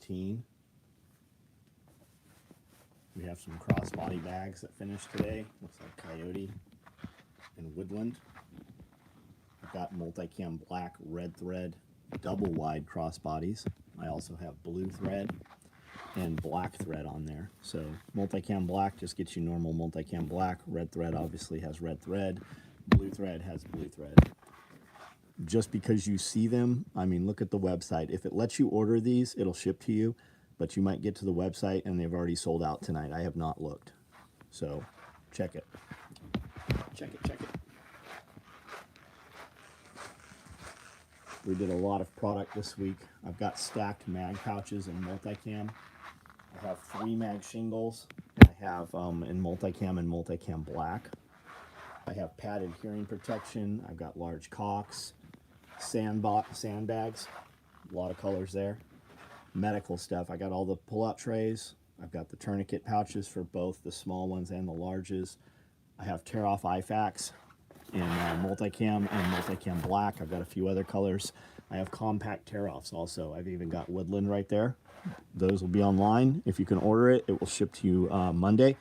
15. We have some crossbody bags that finished today. Looks like Coyote and Woodland. I've got multicam black, red thread, double wide crossbodies. I also have blue thread and black thread on there. So multicam black just gets you normal multicam black. Red thread obviously has red thread. Blue thread has blue thread. Just because you see them, I mean, look at the website. If it lets you order these, it'll ship to you, but you might get to the website and they've already sold out tonight. I have not looked. So check it. Check it, check it. We did a lot of product this week. I've got stacked mag pouches in multicam. I have 3 mag shingles. I have in multicam and multicam black. I have padded hearing protection. I've got large cocks, sandbags, a lot of colors there. Medical stuff. I got all the pull-out trays. I've got the tourniquet pouches for both the small ones and the larges. I have tear-off IFAKs in multicam and multicam black. I've got a few other colors. I have compact tear-offs also. I've even got Woodland right there. Those will be online. If you can order it, it will ship to you Monday.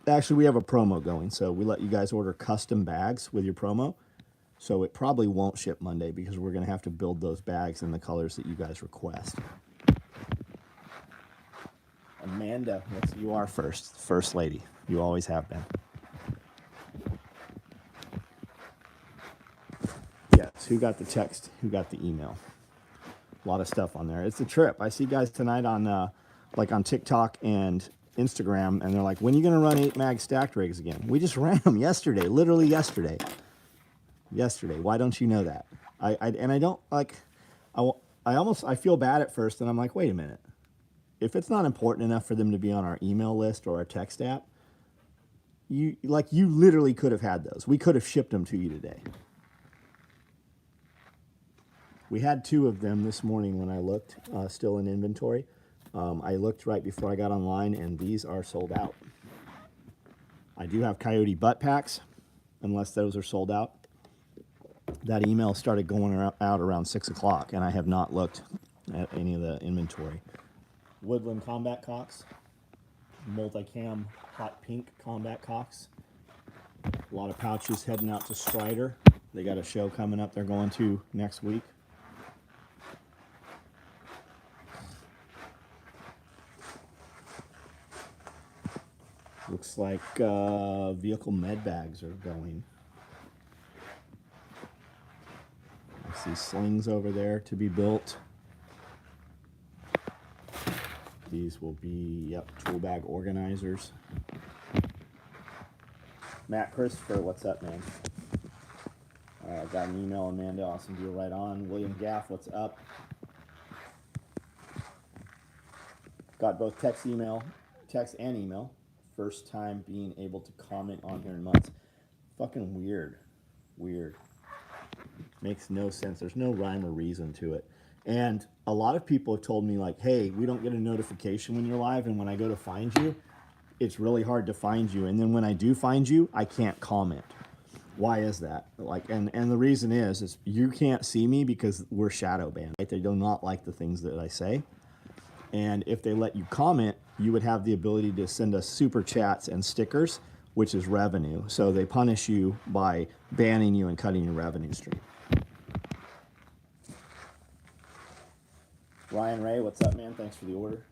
Actually, we have a promo going, so we let you guys order custom bags with your promo. So it probably won't ship Monday because we're going to have to build those bags in the colors that you guys request. Amanda, you are first lady. You always have been. Yes, who got the text? Who got the email? A lot of stuff on there. It's a trip. I see guys tonight on like on TikTok and Instagram, and they're like, when are you going to run 8 mag stacked rigs again? We just ran them yesterday, literally yesterday. Why don't you know that? I don't like, I feel bad at first, and I'm like, wait a minute. If it's not important enough for them to be on our email list or our text app, you literally could have had those. We could have shipped them to you today. We had 2 of them this morning when I looked, still in inventory. I looked right before I got online, and these are sold out. I do have Coyote butt packs, unless those are sold out. That email started going out around 6 o'clock, and I have not looked at any of the inventory. Woodland combat cocks, multicam hot pink combat cocks. A lot of pouches heading out to Strider. They got a show coming up they're going to next week. Looks like vehicle med bags are going. I see slings over there to be built. These will be, yep, tool bag organizers. Matt Christopher, what's up, man? Got an email, Amanda, awesome deal right on. William Gaff, what's up? Got both text and email. First time being able to comment on here in months. Fucking weird. Makes no sense. There's no rhyme or reason to it. And a lot of people have told me, like, hey, we don't get a notification when you're live, and when I go to find you, it's really hard to find you. And then when I do find you, I can't comment. Why is that? Like, and the reason is you can't see me because we're shadow banned. Right? They do not like the things that I say. And if they let you comment, you would have the ability to send us super chats and stickers, which is revenue. So they punish you by banning you and cutting your revenue stream. Ryan Ray, what's up, man? Thanks for the order.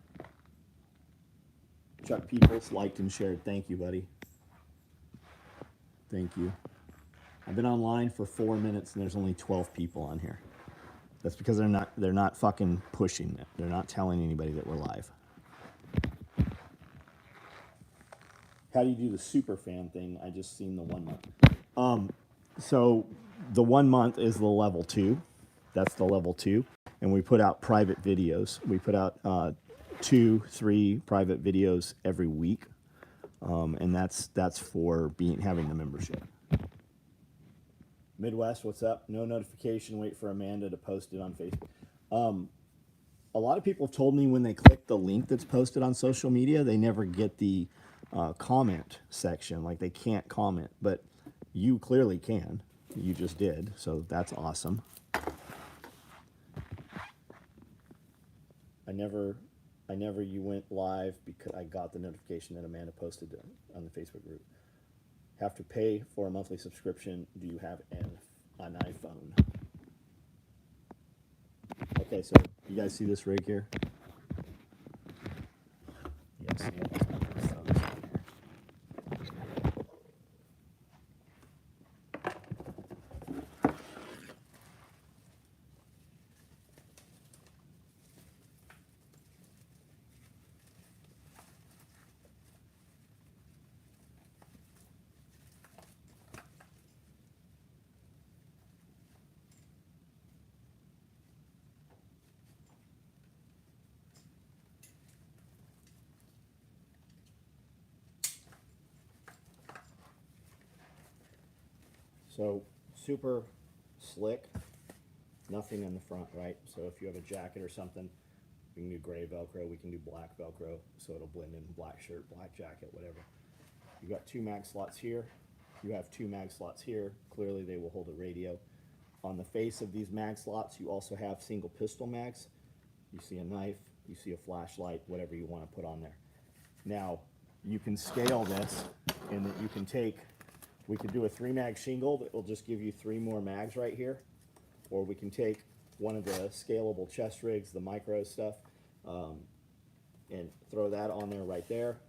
Chuck Peoples, liked and shared. Thank you, buddy. Thank you. I've been online for 4 minutes and there's only 12 people on here. That's because they're not fucking pushing it. They're not telling anybody that we're live. How do you do the super fan thing? I just seen the 1 month. So the 1 month is the level 2. That's the level 2. And we put out private videos. We put out 2-3 private videos every week. And that's for having the membership. Midwest, what's up? No notification. Wait for Amanda to post it on Facebook. A lot of people have told me when they click the link that's posted on social media, they never get the comment section. Like, they can't comment, but you clearly can. You just did, so that's awesome. I never I never you went live because I got the notification that Amanda posted on the Facebook group. Have to pay for a monthly subscription. Do you have an iPhone? Okay, so you guys see this rig here? Yes, yeah, that's my thumb on here. So super slick, nothing in the front, right? So if you have a jacket or something, we can do gray Velcro, we can do black Velcro, so it'll blend in black shirt, black jacket, whatever. You've got 2 mag slots here. You have 2 mag slots here. Clearly they will hold a radio. On the face of these mag slots, you also have single pistol mags. You see a knife, you see a flashlight, whatever you want to put on there. Now, you can scale this in that you can take, we could do a 3 mag shingle that will just give you 3 more mags right here. Or we can take one of the scalable chest rigs, the micro stuff, and throw that on there right there.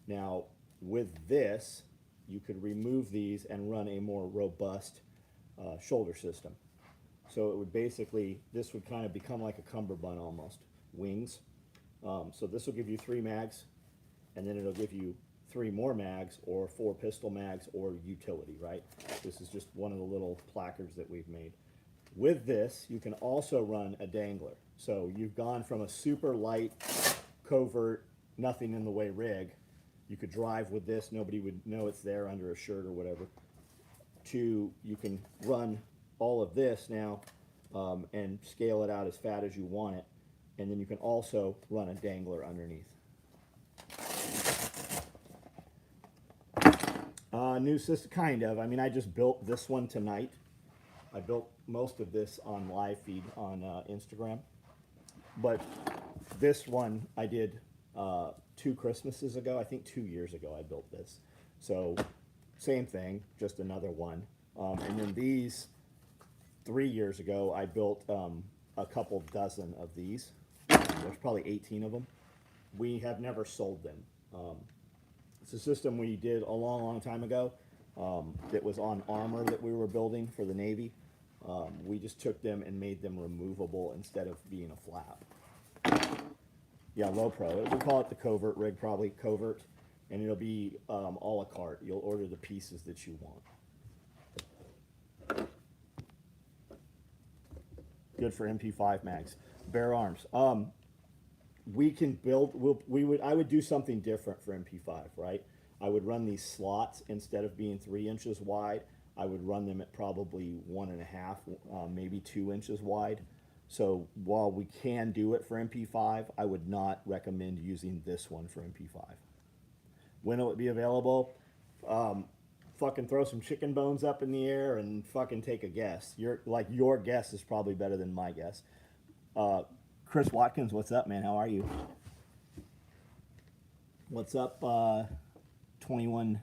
Now, with this, you could remove these and run a more robust shoulder system. So it would basically, this would kind of become like a cummerbund almost, wings. So this will give you 3 mags, and then it'll give you 3 more mags or 4 pistol mags or utility, right? This is just one of the little placards that we've made. With this, you can also run a dangler. So you've gone from a super light, covert, nothing in the way rig. You could drive with this, nobody would know it's there under a shirt or whatever. To, you can run all of this now and scale it out as fat as you want it. And then you can also run a dangler underneath. New system, kind of. I mean, I just built this one tonight. I built most of this on live feed on Instagram. But this one I did 2 Christmases ago. I think 2 years ago I built this. So same thing, just another one. And then these, 3 years ago, I built a couple dozen of these. There's probably 18 of them. We have never sold them. It's a system we did a long, long time ago that was on armor that we were building for the Navy. We just took them and made them removable instead of being a flap. Yeah, low pro. We call it the covert rig, probably covert, and it'll be a la carte. You'll order the pieces that you want. Good for MP5 mags. Bare arms. We can build. I would do something different for MP5, right? I would run these slots instead of being 3 inches wide. I would run them at probably 1.5, maybe 2 inches wide. So while we can do it for MP5, I would not recommend using this one for MP5. When will it be available? Fucking throw some chicken bones up in the air and fucking take a guess. Your guess is probably better than my guess. Chris Watkins, what's up, man? How are you? What's up, 21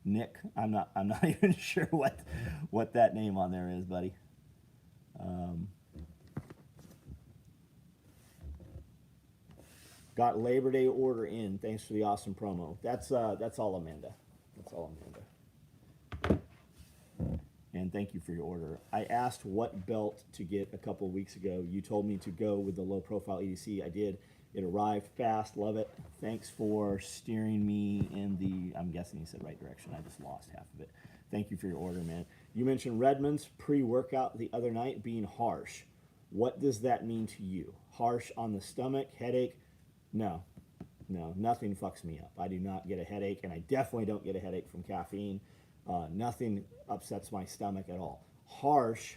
Nick? I'm not even sure what that name on there is, buddy. Got Labor Day order in. Thanks for the awesome promo. That's all Amanda. That's all Amanda. And thank you for your order. I asked what belt to get a couple of weeks ago. You told me to go with the low profile EDC. I did. It arrived fast. Love it. Thanks for steering me in the, I'm guessing he said right direction. I just lost half of it. Thank you for your order, man. You mentioned Redmond's pre-workout the other night being harsh. What does that mean to you? Harsh on the stomach, headache? No, nothing fucks me up. I do not get a headache, and I definitely don't get a headache from caffeine. Nothing upsets my stomach at all. Harsh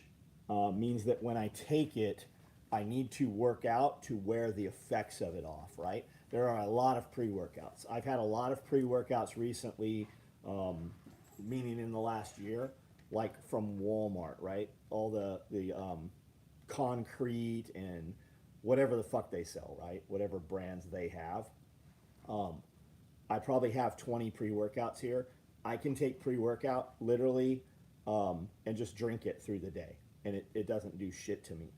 means that when I take it, I need to work out to wear the effects of it off, right? There are a lot of pre-workouts. I've had a lot of pre-workouts recently, meaning in the last year, like from Walmart, right? All the concrete and whatever the fuck they sell, right? Whatever brands they have. I probably have 20 pre-workouts here. I can take pre-workout literally and just drink it through the day, and it doesn't do shit to me.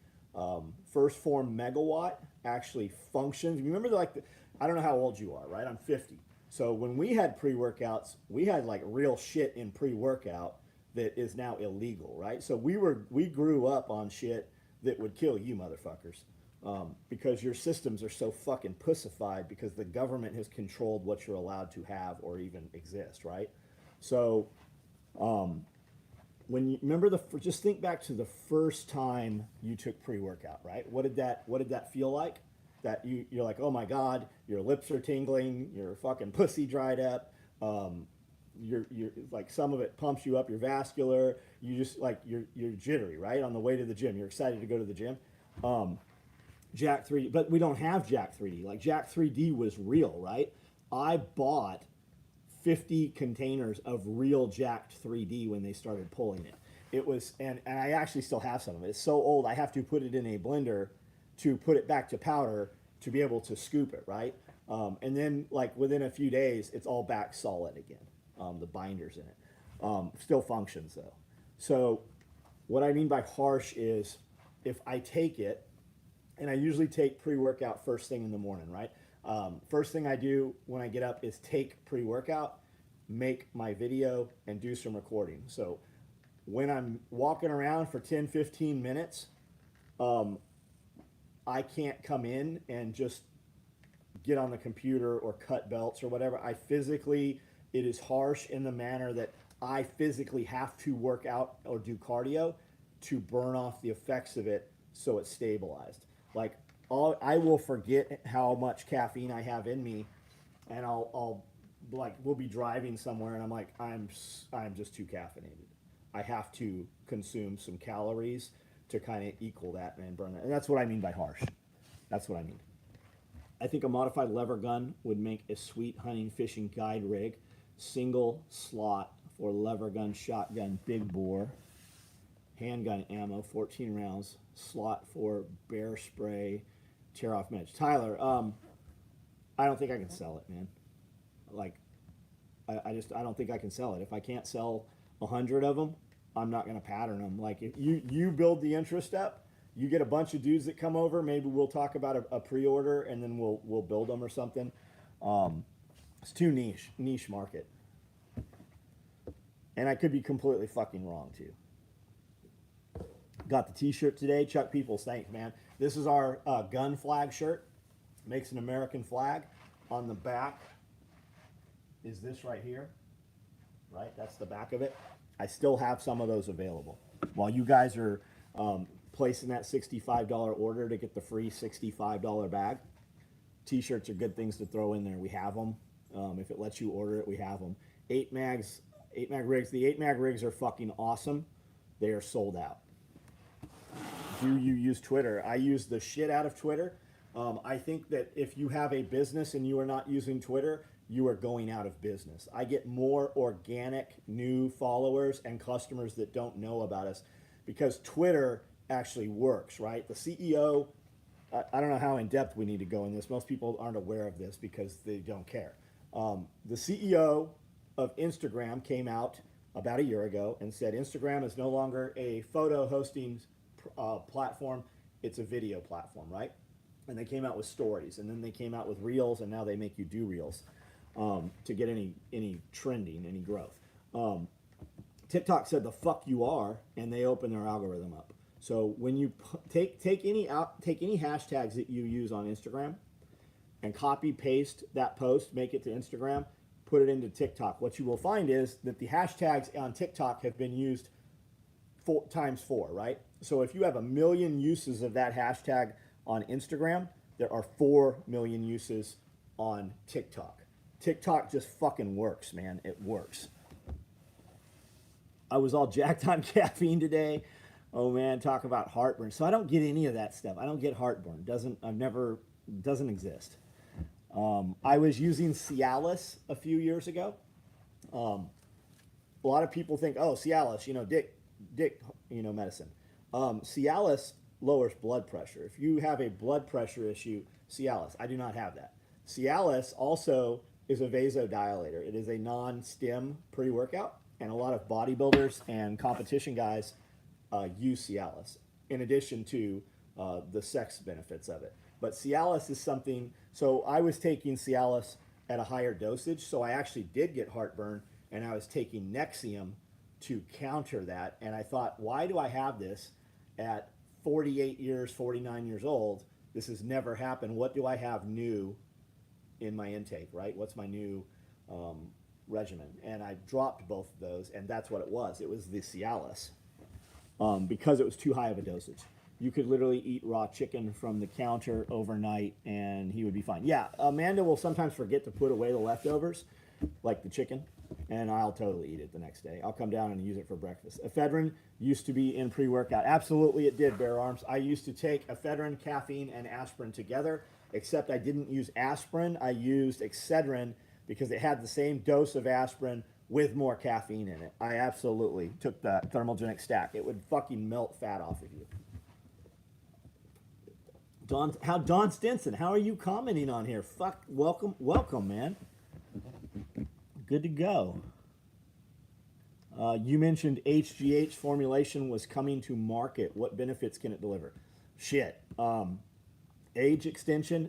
First Form Megawatt actually functions. You remember, I don't know how old you are, right? I'm 50. So when we had pre-workouts, we had like real shit in pre-workout that is now illegal, right? So we grew up on shit that would kill you motherfuckers. Because your systems are so fucking pussified because the government has controlled what you're allowed to have or even exist, right? So, when you remember just think back to the first time you took pre-workout, right? What did that feel like? That you're like, oh my God, your lips are tingling, your fucking pussy dried up, you're like, some of it pumps you up, you're vascular, you just like you're jittery, right? On the way to the gym, you're excited to go to the gym. Jack 3D, but we don't have Jack 3D. Like, Jack 3D was real, right? I bought 50 containers of real Jacked 3D when they started pulling it. It was, and I actually still have some of it. It's so old, I have to put it in a blender to put it back to powder to be able to scoop it, right? And then, like, within a few days, it's all back solid again. The binders in it. Still functions, though. So what I mean by harsh is if I take it, and I usually take pre-workout first thing in the morning, right? First thing I do when I get up is take pre-workout, make my video, and do some recording. So when I'm walking around for 10, 15 minutes, I can't come in and just get on the computer or cut belts or whatever. It is harsh in the manner that I physically have to work out or do cardio to burn off the effects of it so it's stabilized. Like, I will forget how much caffeine I have in me, and we'll be driving somewhere, and I'm like, I'm just too caffeinated. I have to consume some calories to kind of equal that and burn that. And that's what I mean by harsh. That's what I mean. I think a modified lever gun would make a sweet hunting fishing guide rig. Single slot for lever gun, shotgun, big bore. Handgun ammo, 14 rounds. Slot for bear spray, tear off edge. Tyler, I don't think I can sell it, man. Like, I don't think I can sell it. If I can't sell 100 of them, I'm not going to pattern them. Like, if you build the interest up, you get a bunch of dudes that come over, maybe we'll talk about a pre-order, and then we'll build them or something. It's too niche market. And I could be completely fucking wrong, too. Got the t-shirt today. Chuck Peoples, thanks, man. This is our gun flag shirt. Makes an American flag. On the back is this right here. Right? That's the back of it. I still have some of those available. While you guys are placing that $65 order to get the free $65 bag, t-shirts are good things to throw in there. We have them. If it lets you order it, we have them. 8 mag rigs. The 8 mag rigs are fucking awesome. They are sold out. Do you use Twitter? I use the shit out of Twitter. I think that if you have a business and you are not using Twitter, you are going out of business. I get more organic new followers and customers that don't know about us because Twitter actually works, right? The CEO, I don't know how in depth we need to go in this. Most people aren't aware of this because they don't care. The CEO of Instagram came out about a year ago and said Instagram is no longer a photo hosting platform, it's a video platform, right? And they came out with stories, and then they came out with reels, and now they make you do reels to get any trending, any growth. TikTok said the fuck you are, and they open their algorithm up. So when you take any hashtags that you use on Instagram and copy paste that post, make it to Instagram, put it into TikTok. What you will find is that the hashtags on TikTok have been used 4x4, right? So if you have 1 million uses of that hashtag on Instagram, there are 4 million uses on TikTok. TikTok just fucking works, man. It works. I was all jacked on caffeine today. Oh man, talk about heartburn. So I don't get any of that stuff. I don't get heartburn. Doesn't exist. I was using Cialis a few years ago. A lot of people think, oh, Cialis, dick, medicine. Cialis lowers blood pressure. If you have a blood pressure issue, Cialis. I do not have that. Cialis also is a vasodilator. It is a non-stim pre-workout, and a lot of bodybuilders and competition guys use Cialis in addition to the sex benefits of it. But Cialis is something, so I was taking Cialis at a higher dosage, so I actually did get heartburn, and I was taking Nexium to counter that. And I thought, why do I have this at 48 years, 49 years old? This has never happened. What do I have new in my intake, right? What's my new regimen? And I dropped both of those, and that's what it was. It was the Cialis because it was too high of a dosage. You could literally eat raw chicken from the counter overnight, and he would be fine. Yeah, Amanda will sometimes forget to put away the leftovers, like the chicken, and I'll totally eat it the next day. I'll come down and use it for breakfast. Ephedrine used to be in pre-workout. Absolutely it did, Bear Arms. I used to take ephedrine, caffeine, and aspirin together, except I didn't use aspirin. I used Excedrin because it had the same dose of aspirin with more caffeine in it. I absolutely took that thermogenic stack. It would fucking melt fat off of you. Don Stinson, how are you commenting on here? Fuck, welcome, man. Good to go. You mentioned HGH formulation was coming to market. What benefits can it deliver? Shit. Age extension.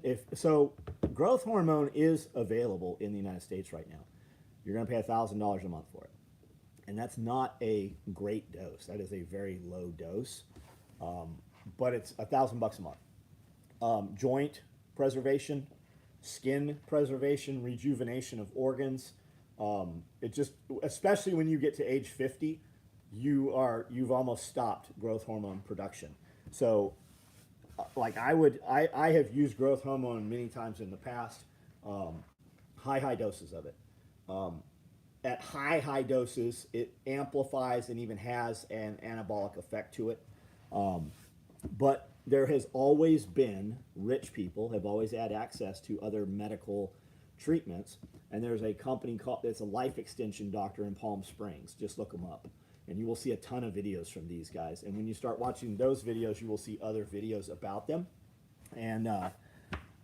Growth hormone is available in the United States right now. You're going to pay $1,000 a month for it, and that's not a great dose. That is a very low dose, but it's $1,000 a month. Joint preservation, skin preservation, rejuvenation of organs. It just, especially when you get to age 50, you've almost stopped growth hormone production. So, like I have used growth hormone many times in the past, high doses of it. At high doses, it amplifies and even has an anabolic effect to it. But there has always been, rich people have always had access to other medical treatments. And there's a company called, it's a life extension doctor in Palm Springs. Just look them up. And you will see a ton of videos from these guys. And when you start watching those videos, you will see other videos about them. And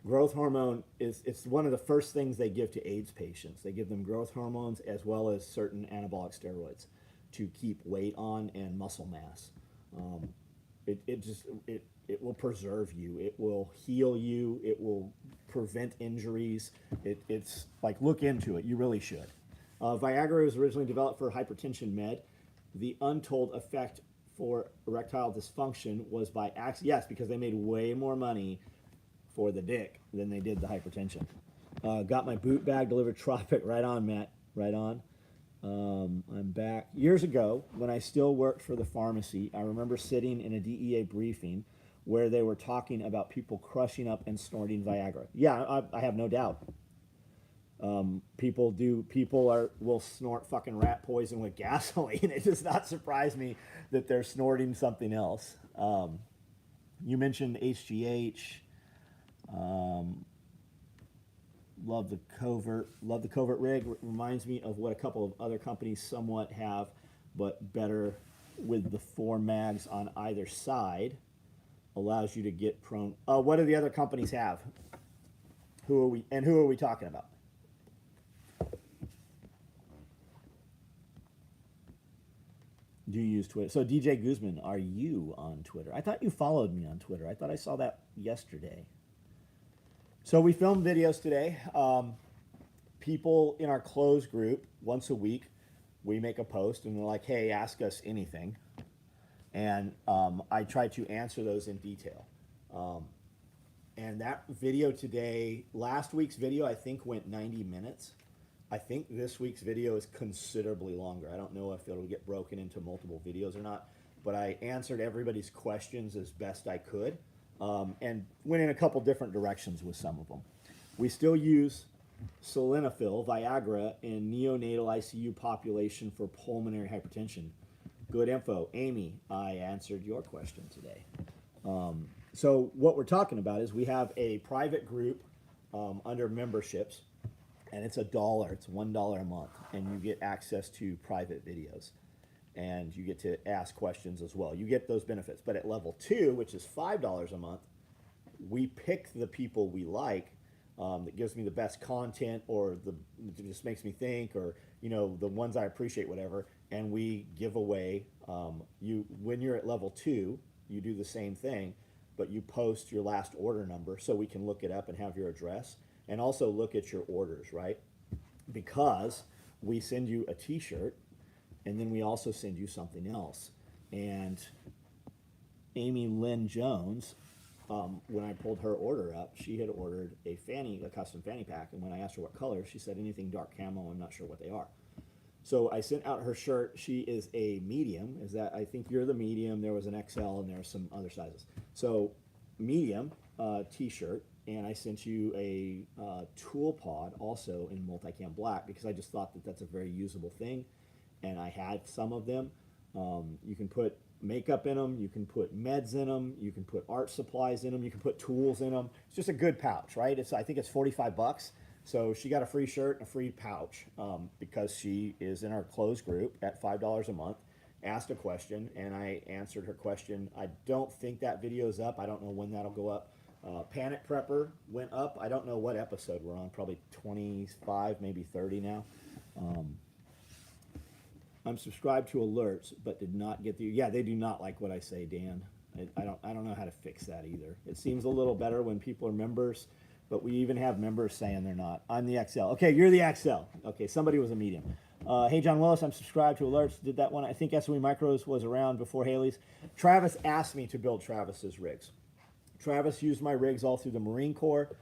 growth hormone it's one of the first things they give to AIDS patients. They give them growth hormones as well as certain anabolic steroids to keep weight on and muscle mass. It will preserve you. It will heal you. It will prevent injuries. It's like, look into it. You really should. Viagra was originally developed for hypertension med. The untold effect for erectile dysfunction was by accident. Yes, because they made way more money for the dick than they did the hypertension. Got my boot bag delivered Tropic. Right on, Matt. Right on. I'm back. Years ago, when I still worked for the pharmacy, I remember sitting in a DEA briefing where they were talking about people crushing up and snorting Viagra. Yeah, I have no doubt. People will snort fucking rat poison with gasoline. It does not surprise me that they're snorting something else. You mentioned HGH. Love the covert rig. Reminds me of what a couple of other companies somewhat have, but better with the 4 mags on either side. Allows you to get prone. What do the other companies have? Who are we talking about? Do you use Twitter? So DJ Guzman, are you on Twitter? I thought you followed me on Twitter. I thought I saw that yesterday. So we filmed videos today. People in our closed group, once a week, we make a post and they're like, hey, ask us anything. And I try to answer those in detail. And that video today, last week's video, I think went 90 minutes. I think this week's video is considerably longer. I don't know if it'll get broken into multiple videos or not, but I answered everybody's questions as best I could and went in a couple different directions with some of them. We still use sildenafil, Viagra, in neonatal ICU population for pulmonary hypertension. Good info. Amy, I answered your question today. So what we're talking about is we have a private group under memberships, and it's $1. It's $1 a month, and you get access to private videos. and you get to ask questions as well. You get those benefits. But at level 2, which is $5 a month, we pick the people we like, that gives me the best content, or it just makes me think, or the ones I appreciate, whatever. And we give away. When you're at level 2, you do the same thing, but you post your last order number so we can look it up and have your address, and also look at your orders, right? Because we send you a T-shirt, and then we also send you something else. And Amy Lynn Jones, when I pulled her order up, she had ordered a custom fanny pack, and when I asked her what color, she said anything dark camo. I'm not sure what they are. So I sent out her shirt. She is a medium. I think you're the medium. There was an XL, and there are some other sizes. So medium T-shirt, and I sent you a tool pod also in multicam black, because I just thought that that's a very usable thing, and I had some of them. You can put makeup in them, you can put meds in them, you can put art supplies in them, you can put tools in them. It's just a good pouch, right? I think it's 45 bucks. So she got a free shirt and a free pouch, because she is in our closed group at $5 a month, asked a question, and I answered her question. I don't think that video's up. I don't know when that'll go up. Panic Prepper went up. I don't know what episode we're on, probably 25, maybe 30 now. I'm subscribed to alerts, but did not get the. Yeah, they do not like what I say, Dan. I don't know how to fix that either. It seems a little better when people are members, but we even have members saying they're not. I'm the XL. Okay, you're the XL. Okay, somebody was a medium. Hey, John Willis, I'm subscribed to alerts. Did that one. I think SOE Micros was around before Haley's. Travis asked me to build Travis's rigs. Travis used my rigs all through the Marine Corps.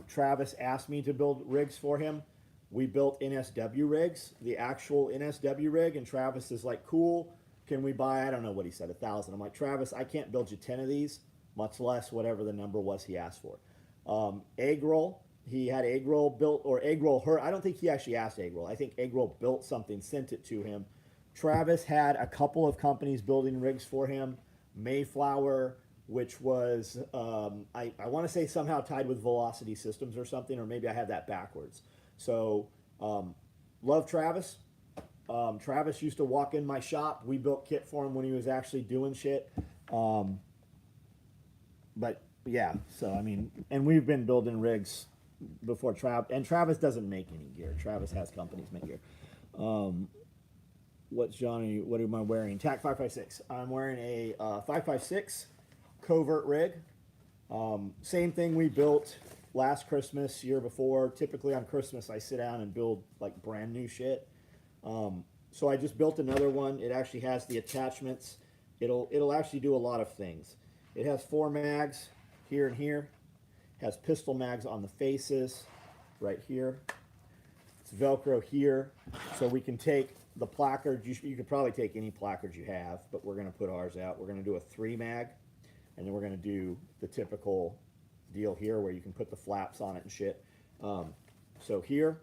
Travis asked me to build rigs for him. We built NSW rigs, the actual NSW rig, and Travis is like, cool, can we buy, I don't know what he said, 1,000. I'm like, Travis, I can't build you 10 of these, much less whatever the number was he asked for. Egg Roll, he had Egg Roll built, or Egg Roll her, I don't think he actually asked Egg Roll. I think Egg Roll built something, sent it to him. Travis had a couple of companies building rigs for him. Mayflower, which was, I want to say somehow tied with Velocity Systems or something, or maybe I had that backwards. So, love Travis. Travis used to walk in my shop. We built kit for him when he was actually doing shit. But yeah, so I mean, and we've been building rigs before Travis, and Travis doesn't make any gear. Travis has companies make gear. What am I wearing? TAC 556. I'm wearing a 556 covert rig. Same thing we built last Christmas, year before. Typically on Christmas I sit down and build like brand new shit. So I just built another one. It actually has the attachments. It'll actually do a lot of things. It has 4 mags here and here. It has pistol mags on the faces right here. It's Velcro here, so we can take the placard. You could probably take any placard you have, but we're going to put ours out. We're going to do a 3 mag, and then we're going to do the typical deal here where you can put the flaps on it and shit. So here,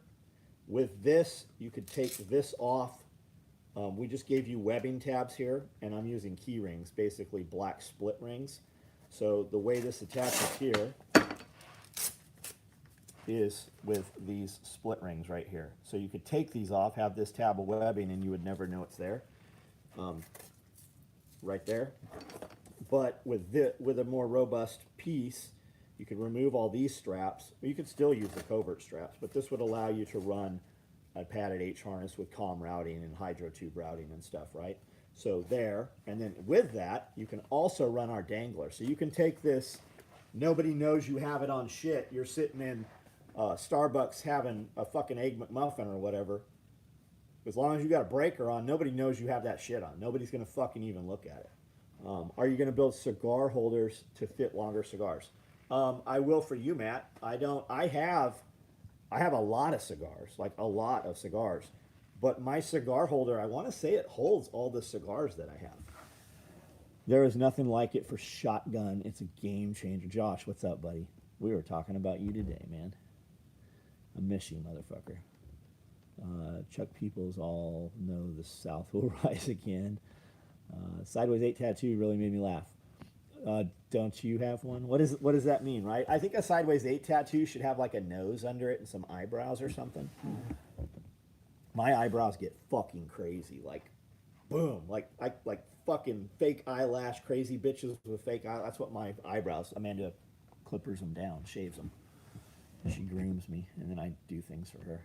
with this, you could take this off. We just gave you webbing tabs here, and I'm using key rings, basically black split rings. So the way this attaches here is with these split rings right here. So you could take these off, have this tab of webbing, and you would never know it's there. Right there. But with a more robust piece, you could remove all these straps. You could still use the covert straps, but this would allow you to run a padded H harness with comm routing and hydro tube routing and stuff, right? So there, and then with that, you can also run our dangler. So you can take this, nobody knows you have it on shit. You're sitting in Starbucks having a fucking Egg McMuffin or whatever. As long as you got a breaker on, nobody knows you have that shit on. Nobody's gonna fucking even look at it. Are you gonna build cigar holders to fit longer cigars? I will for you, Matt. I have a lot of cigars, like a lot of cigars. But my cigar holder, I want to say it holds all the cigars that I have. There is nothing like it for shotgun. It's a game changer. Josh, what's up, buddy? We were talking about you today, man. I miss you, motherfucker. Chuck Peoples all know the South will rise again. Sideways 8 tattoo really made me laugh. Don't you have one? What does that mean, right? I think a Sideways 8 tattoo should have like a nose under it and some eyebrows or something. My eyebrows get fucking crazy. Like, boom, like fucking fake eyelash, crazy bitches with fake eye. That's what my eyebrows. Amanda clippers them down, shaves them. She grooms me, and then I do things for her.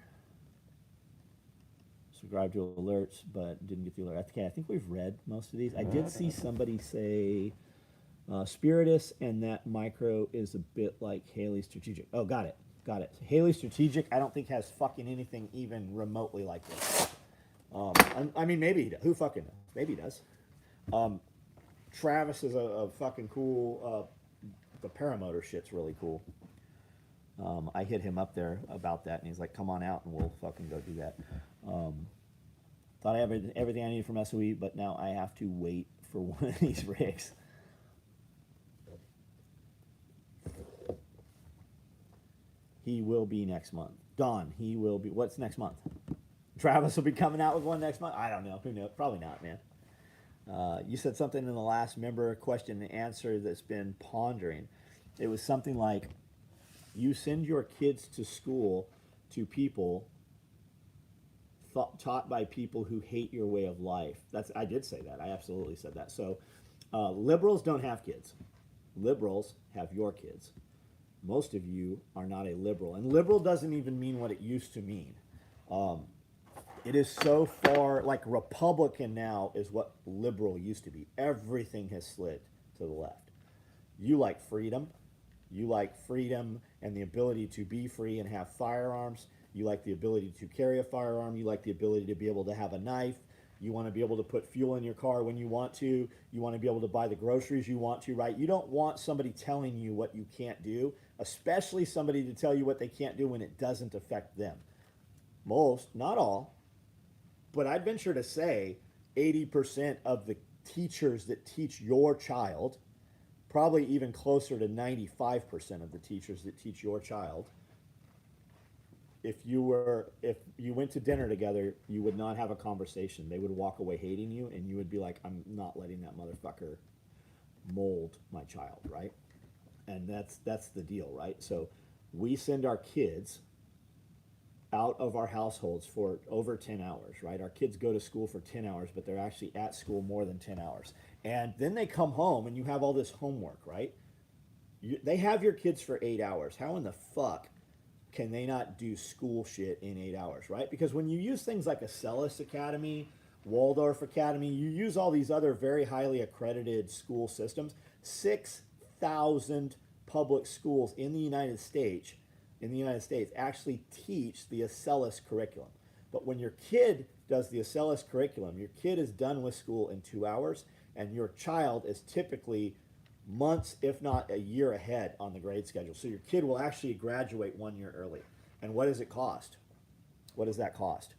Subscribe to alerts, but didn't get the alert. Okay, I think we've read most of these. I did see somebody say Spiritus and that micro is a bit like Haley Strategic. Oh, got it. Got it. Haley Strategic, I don't think has fucking anything even remotely like this. I mean, maybe he does. Who fucking knows? Maybe he does. Travis is a fucking cool. The paramotor shit's really cool. I hit him up there about that, and he's like, "Come on out, and we'll fucking go do that." Thought I had everything I needed from SOE, but now I have to wait for one of these rigs. He will be next month. Don, he will be. What's next month? Travis will be coming out with one next month. I don't know. Who knows? Probably not, man. You said something in the last member question and answer that's been pondering. It was something like, you send your kids to school to people taught by people who hate your way of life. I did say that. I absolutely said that. So liberals don't have kids. Liberals have your kids. Most of you are not a liberal. And liberal doesn't even mean what it used to mean. It is so far, like Republican now is what liberal used to be. Everything has slid to the left. You like freedom. You like freedom and the ability to be free and have firearms. You like the ability to carry a firearm. You like the ability to be able to have a knife. You want to be able to put fuel in your car when you want to. You want to be able to buy the groceries you want to, right? You don't want somebody telling you what you can't do, especially somebody to tell you what they can't do when it doesn't affect them. Most, not all, but I'd venture to say 80% of the teachers that teach your child, probably even closer to 95% of the teachers that teach your child, if you went to dinner together, you would not have a conversation. They would walk away hating you, and you would be like, I'm not letting that motherfucker mold my child, right? And that's the deal, right? So we send our kids out of our households for over 10 hours, right? Our kids go to school for 10 hours, but they're actually at school more than 10 hours. And then they come home and you have all this homework, right? They have your kids for 8 hours. How in the fuck can they not do school shit in 8 hours, right? Because when you use things like Acellus Academy, Waldorf Academy, you use all these other very highly accredited school systems. 6,000 public schools in the United States actually teach the Acellus curriculum. But when your kid does the Acellus curriculum, your kid is done with school in 2 hours, and your child is typically months, if not a year ahead on the grade schedule. So your kid will actually graduate 1 year early. And what does it cost? What does that cost?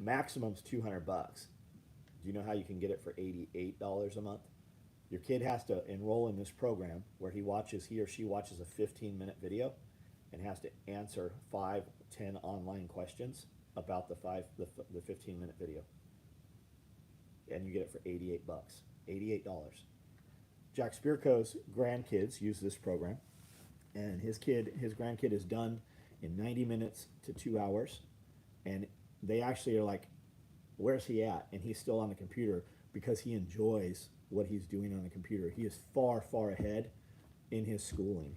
Maximum's $200. Do you know how you can get it for $88 a month? Your kid has to enroll in this program where he or she watches a 15-minute video and has to answer 5-10 online questions about the 15-minute video. And you get it for $88. $88. Jack Spirko's grandkids use this program, and his grandkid is done in 90 minutes to 2 hours, and they actually are like, where's he at? And he's still on the computer because he enjoys what he's doing on the computer. He is far, far ahead in his schooling.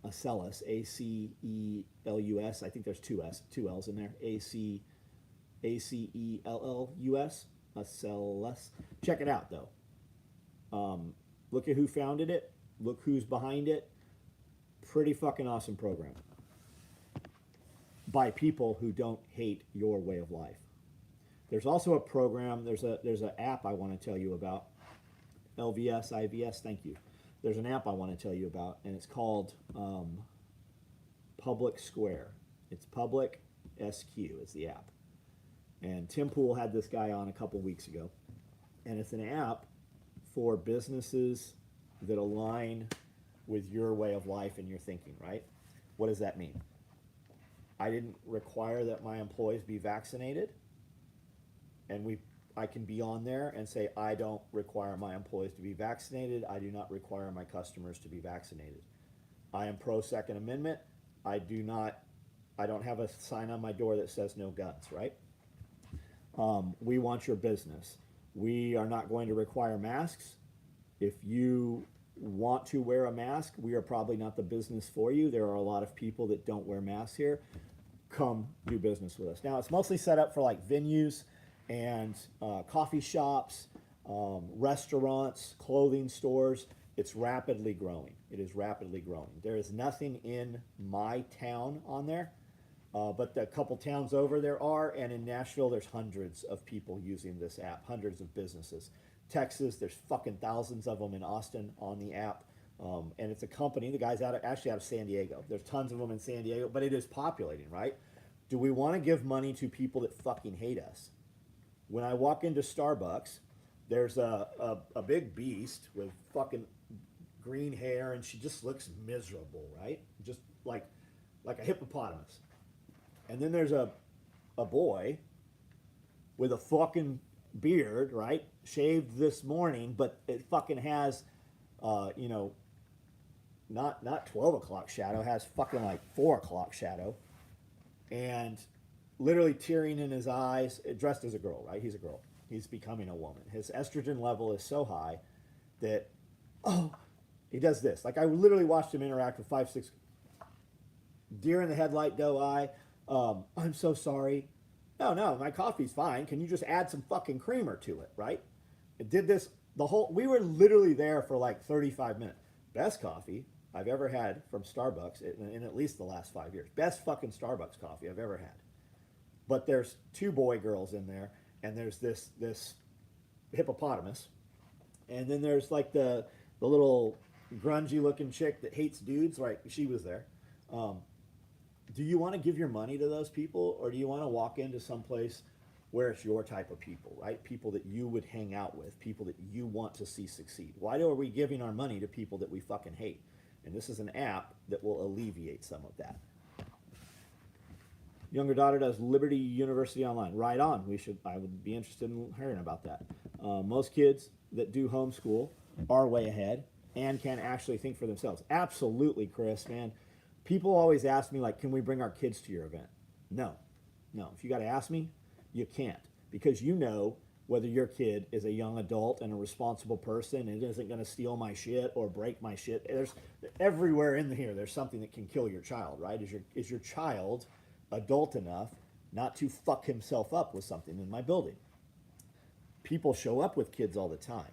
Acellus, A-C-E-L-U-S, I think there's two L's in there, A-C-E-L-L-U-S, Acellus. Check it out, though. Look at who founded it. Look who's behind it. Pretty fucking awesome program. By people who don't hate your way of life. There's also a program, there's an app I want to tell you about. LVS, IVS, thank you. There's an app I want to tell you about, and it's called Public Square. It's Public SQ is the app. And Tim Pool had this guy on a couple weeks ago. And it's an app for businesses that align with your way of life and your thinking, right? What does that mean? I didn't require that my employees be vaccinated, and I can be on there and say, I don't require my employees to be vaccinated. I do not require my customers to be vaccinated. I am pro Second Amendment. I don't have a sign on my door that says no guns, right? We want your business. We are not going to require masks. If you want to wear a mask, we are probably not the business for you. There are a lot of people that don't wear masks here. Come do business with us. Now, it's mostly set up for like venues and coffee shops, restaurants, clothing stores. It's rapidly growing. It is rapidly growing. There is nothing in my town on there, but the couple towns over there are, and in Nashville, there's hundreds of people using this app, hundreds of businesses. Texas, there's fucking thousands of them in Austin on the app. And it's a company, the guy's actually out of San Diego. There's tons of them in San Diego, but it is populating, right? Do we want to give money to people that fucking hate us? When I walk into Starbucks, there's a big beast with fucking green hair, and she just looks miserable, right? Just like a hippopotamus. And then there's a boy with a fucking beard, right? Shaved this morning, but it fucking has, not 12 o'clock shadow, has fucking like 4 o'clock shadow, and literally tearing in his eyes, dressed as a girl, right? He's a girl. He's becoming a woman. His estrogen level is so high that, he does this. Like, I literally watched him interact with 5, 6 deer in the headlight, doe eye. I'm so sorry. No, my coffee's fine. Can you just add some fucking creamer to it, right? It did this we were literally there for like 35 minutes. Best coffee I've ever had from Starbucks in at least the last 5 years. Best fucking Starbucks coffee I've ever had. But there's 2 boy girls in there, and there's this hippopotamus, and then there's like the little grungy looking chick that hates dudes, right? She was there. Do you want to give your money to those people, or do you want to walk into some place where it's your type of people, right? People that you would hang out with, people that you want to see succeed. Why are we giving our money to people that we fucking hate? And this is an app that will alleviate some of that. Younger daughter does Liberty University Online. Right on. I would be interested in hearing about that. Most kids that do homeschool are way ahead and can actually think for themselves. Absolutely, Chris, man. People always ask me, like, can we bring our kids to your event? No. If you got to ask me, you can't, because you know whether your kid is a young adult and a responsible person and isn't going to steal my shit or break my shit. There's everywhere in here. There's something that can kill your child, right? Is your child adult enough not to fuck himself up with something in my building? People show up with kids all the time.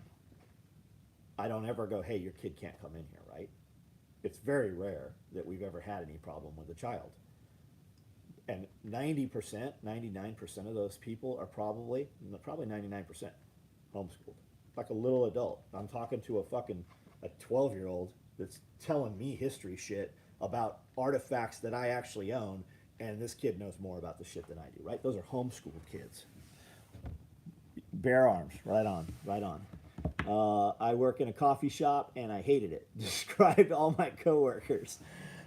I don't ever go, hey, your kid can't come in here, right? It's very rare that we've ever had any problem with a child. And 90%, 99% of those people are probably 99% homeschooled. Like a little adult. I'm talking to a 12-year-old that's telling me history shit about artifacts that I actually own, and this kid knows more about the shit than I do, right? Those are homeschooled kids. Bare arms, right on. I work in a coffee shop, and I hated it. Described all my coworkers.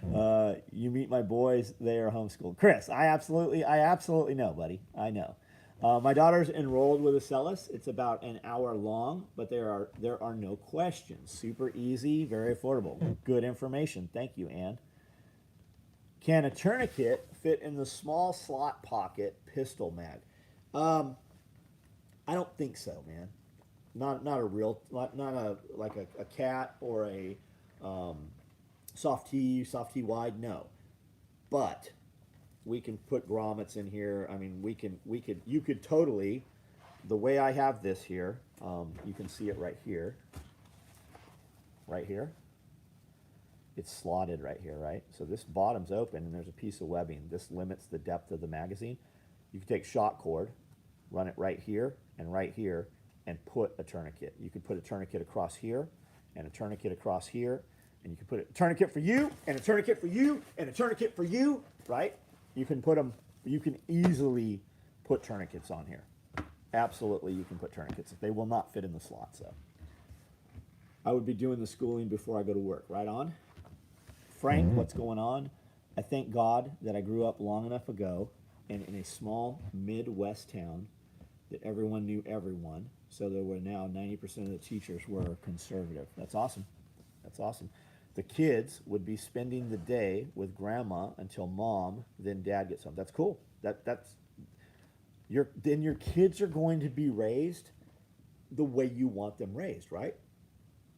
You meet my boys, they are homeschooled. Chris, I absolutely know, buddy. I know. My daughter's enrolled with Acellus. It's about an hour long, but there are no questions. Super easy, very affordable. Good information. Thank you, Ann. Can a tourniquet fit in the small slot pocket pistol mag? I don't think so, man. Not a cat or a soft T wide, no. But we can put grommets in here. I mean, you could totally, the way I have this here, you can see it right here. It's slotted right here, right? So this bottom's open and there's a piece of webbing. This limits the depth of the magazine. You can take shock cord, run it right here, and put a tourniquet. You could put a tourniquet across here, and a tourniquet across here, and you can put a tourniquet for you, and a tourniquet for you, and a tourniquet for you, right? You can easily put tourniquets on here. Absolutely, you can put tourniquets. They will not fit in the slots, though. I would be doing the schooling before I go to work. Right on? Frank, what's going on? I thank God that I grew up long enough ago and in a small Midwest town that everyone knew everyone, so there were now 90% of the teachers were conservative. That's awesome. The kids would be spending the day with grandma until mom, then dad gets home. That's cool. then your kids are going to be raised the way you want them raised, right?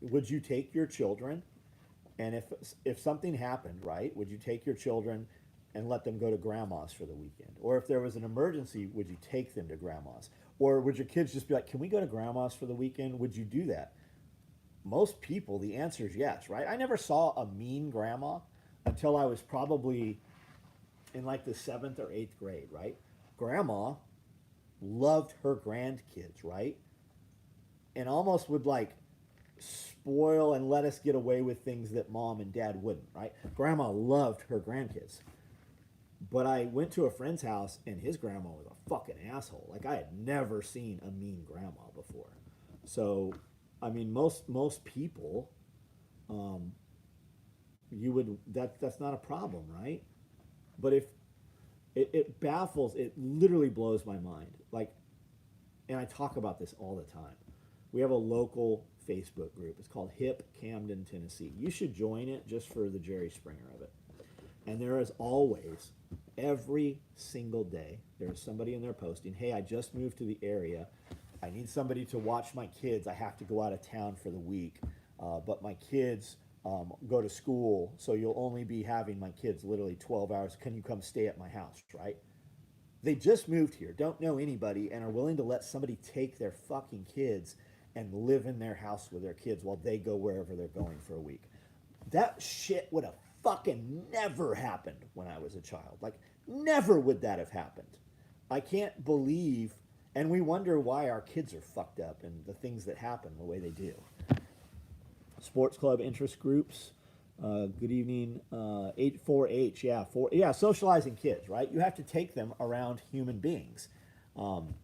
Would you take your children, and if something happened, right, would you take your children and let them go to grandma's for the weekend? Or if there was an emergency, would you take them to grandma's? Or would your kids just be like, can we go to grandma's for the weekend? Would you do that? Most people, the answer is yes, right? I never saw a mean grandma until I was probably in like the 7th or 8th grade, right? Grandma loved her grandkids, right? And almost would like spoil and let us get away with things that mom and dad wouldn't, right? Grandma loved her grandkids. But I went to a friend's house and his grandma was a fucking asshole. Like I had never seen a mean grandma before. So, I mean, most people, you would that's not a problem, right? But if it baffles, it literally blows my mind. Like, and I talk about this all the time. We have a local Facebook group. It's called Hip Camden, Tennessee. You should join it just for the Jerry Springer of it. And there is always, every single day, there's somebody in there posting, hey, I just moved to the area. I need somebody to watch my kids. I have to go out of town for the week. But my kids go to school, so you'll only be having my kids literally 12 hours. Can you come stay at my house, right? They just moved here, don't know anybody, and are willing to let somebody take their fucking kids and live in their house with their kids while they go wherever they're going for a week. That shit would have fucking never happened when I was a child. Like, never would that have happened. I can't believe, and we wonder why our kids are fucked up and the things that happen the way they do. Sports club interest groups. Good evening. 4-H, yeah, socializing kids, right? You have to take them around human beings.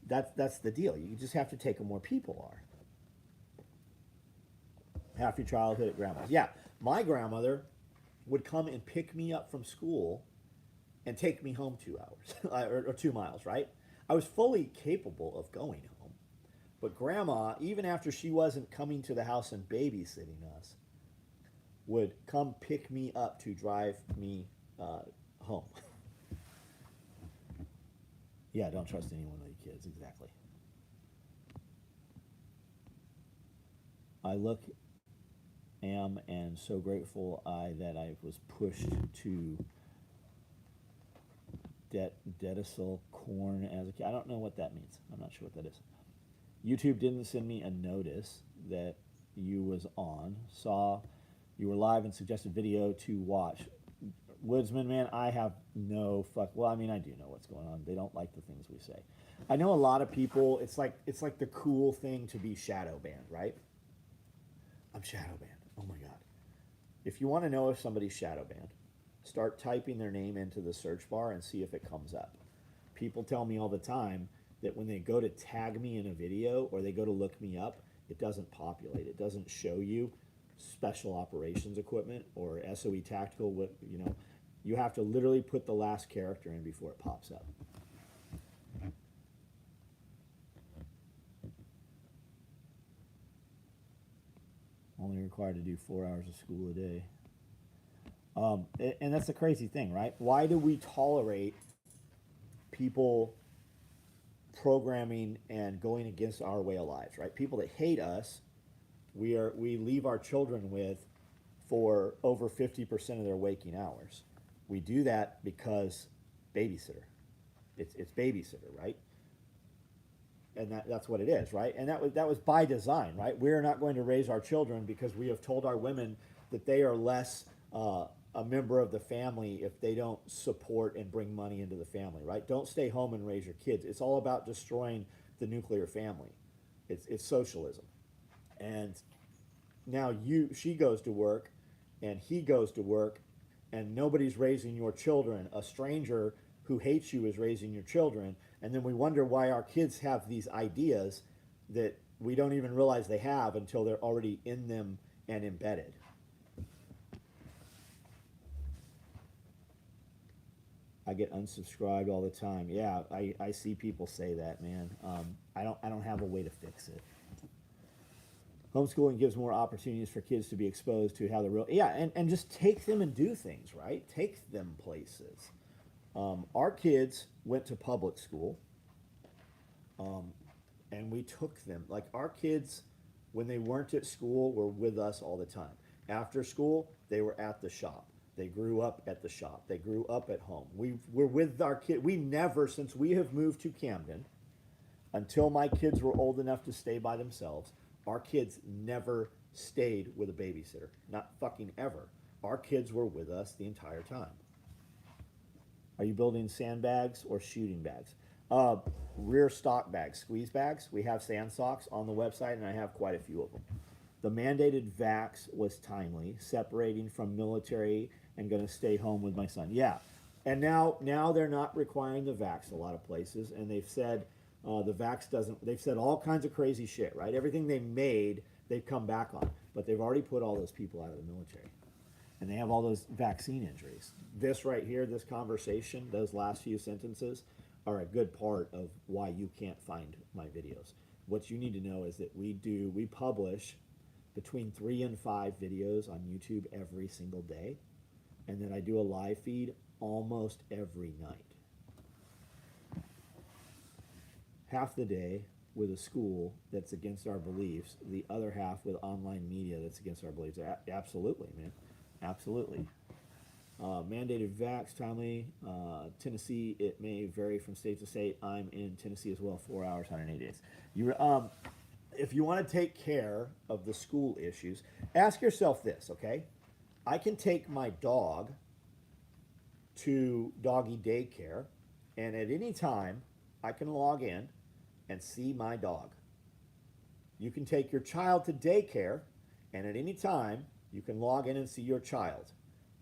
That's the deal. You just have to take them where people are. Half your childhood at grandma's. Yeah, my grandmother would come and pick me up from school and take me home 2 hours or 2 miles, right? I was fully capable of going home. But grandma, even after she wasn't coming to the house and babysitting us, would come pick me up to drive me home. Yeah, don't trust anyone with your kids, exactly. I am and so grateful that I was pushed to Dedicil corn as a kid. I don't know what that means. I'm not sure what that is. YouTube didn't send me a notice that you was on. Saw you were live and suggested video to watch. Woodsman, man, I have no fuck. Well, I mean, I do know what's going on. They don't like the things we say. I know a lot of people. It's like the cool thing to be shadow banned, right? I'm shadow banned. Oh my god. If you want to know if somebody's shadow banned, start typing their name into the search bar and see if it comes up. People tell me all the time that when they go to tag me in a video or they go to look me up, it doesn't populate. It doesn't show you special operations equipment or SOE tactical. You know, you have to literally put the last character in before it pops up. Only required to do 4 hours of school a day. And that's the crazy thing, right? Why do we tolerate people programming and going against our way of lives, right? People that hate us, we leave our children with for over 50% of their waking hours. We do that because babysitter. It's babysitter, right? And that's what it is, right? And that was by design, right? We're not going to raise our children because we have told our women that they are less a member of the family if they don't support and bring money into the family, right? Don't stay home and raise your kids. It's all about destroying the nuclear family. It's socialism. And now she goes to work and he goes to work and nobody's raising your children. A stranger who hates you is raising your children. And then we wonder why our kids have these ideas that we don't even realize they have until they're already in them and embedded. I get unsubscribed all the time. Yeah, I see people say that, man. I don't have a way to fix it. Homeschooling gives more opportunities for kids to be exposed to how the real, yeah, and just take them and do things, right? Take them places. Our kids went to public school. And we took them. Like our kids, when they weren't at school, were with us all the time. After school, they were at the shop. They grew up at the shop. They grew up at home. We were with our kid. We never, since we have moved to Camden, until my kids were old enough to stay by themselves, our kids never stayed with a babysitter. Not fucking ever. Our kids were with us the entire time. Are you building sandbags or shooting bags? Rear stock bags, squeeze bags. We have sand socks on the website, and I have quite a few of them. The mandated vax was timely, separating from military and going to stay home with my son. Yeah, and now they're not requiring the vax a lot of places, and they've said the vax doesn't. They've said all kinds of crazy shit, right? Everything they made, they've come back on, but they've already put all those people out of the military, and they have all those vaccine injuries. This right here, this conversation, those last few sentences, are a good part of why you can't find my videos. What you need to know is that we publish between 3 and 5 videos on YouTube every single day, and then I do a live feed almost every night. Half the day with a school that's against our beliefs, the other half with online media that's against our beliefs. Absolutely, man. Absolutely. Mandated vax, timely. Tennessee, it may vary from state to state. I'm in Tennessee as well, 4 hours, 180 days. If you want to take care of the school issues, ask yourself this, okay? I can take my dog to doggy daycare, and at any time, I can log in and see my dog. You can take your child to daycare, and at any time, you can log in and see your child.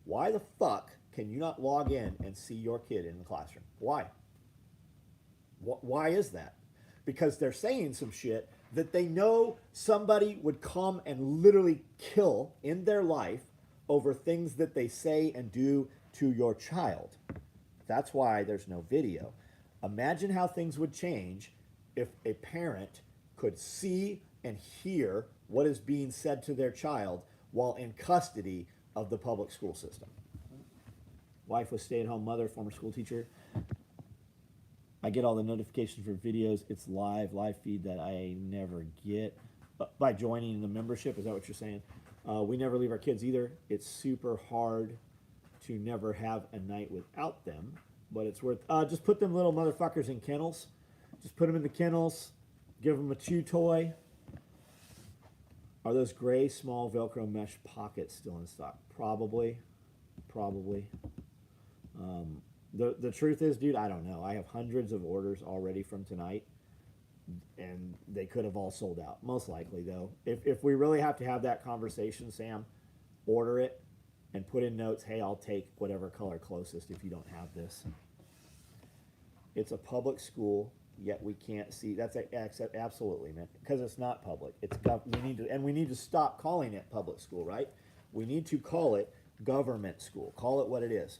Why the fuck can you not log in and see your kid in the classroom? Why? Why is that? Because they're saying some shit that they know somebody would come and literally kill in their life over things that they say and do to your child. That's why there's no video. Imagine how things would change if a parent could see and hear what is being said to their child while in custody of the public school system. Wife was stay-at-home mother, former school teacher. I get all the notifications for videos. It's live feed that I never get. By joining the membership, is that what you're saying? We never leave our kids either. It's super hard to never have a night without them, but it's worth. Just put them little motherfuckers in kennels. Just put them in the kennels. Give them a chew toy. Are those gray small Velcro mesh pockets still in stock? Probably. The truth is, dude, I don't know. I have hundreds of orders already from tonight, and they could have all sold out. Most likely, though. If we really have to have that conversation, Sam, order it and put in notes, hey, I'll take whatever color closest if you don't have this. It's a public school, yet we can't see. That's absolutely, man, because it's not public. We need to stop calling it public school, right? We need to call it government school. Call it what it is.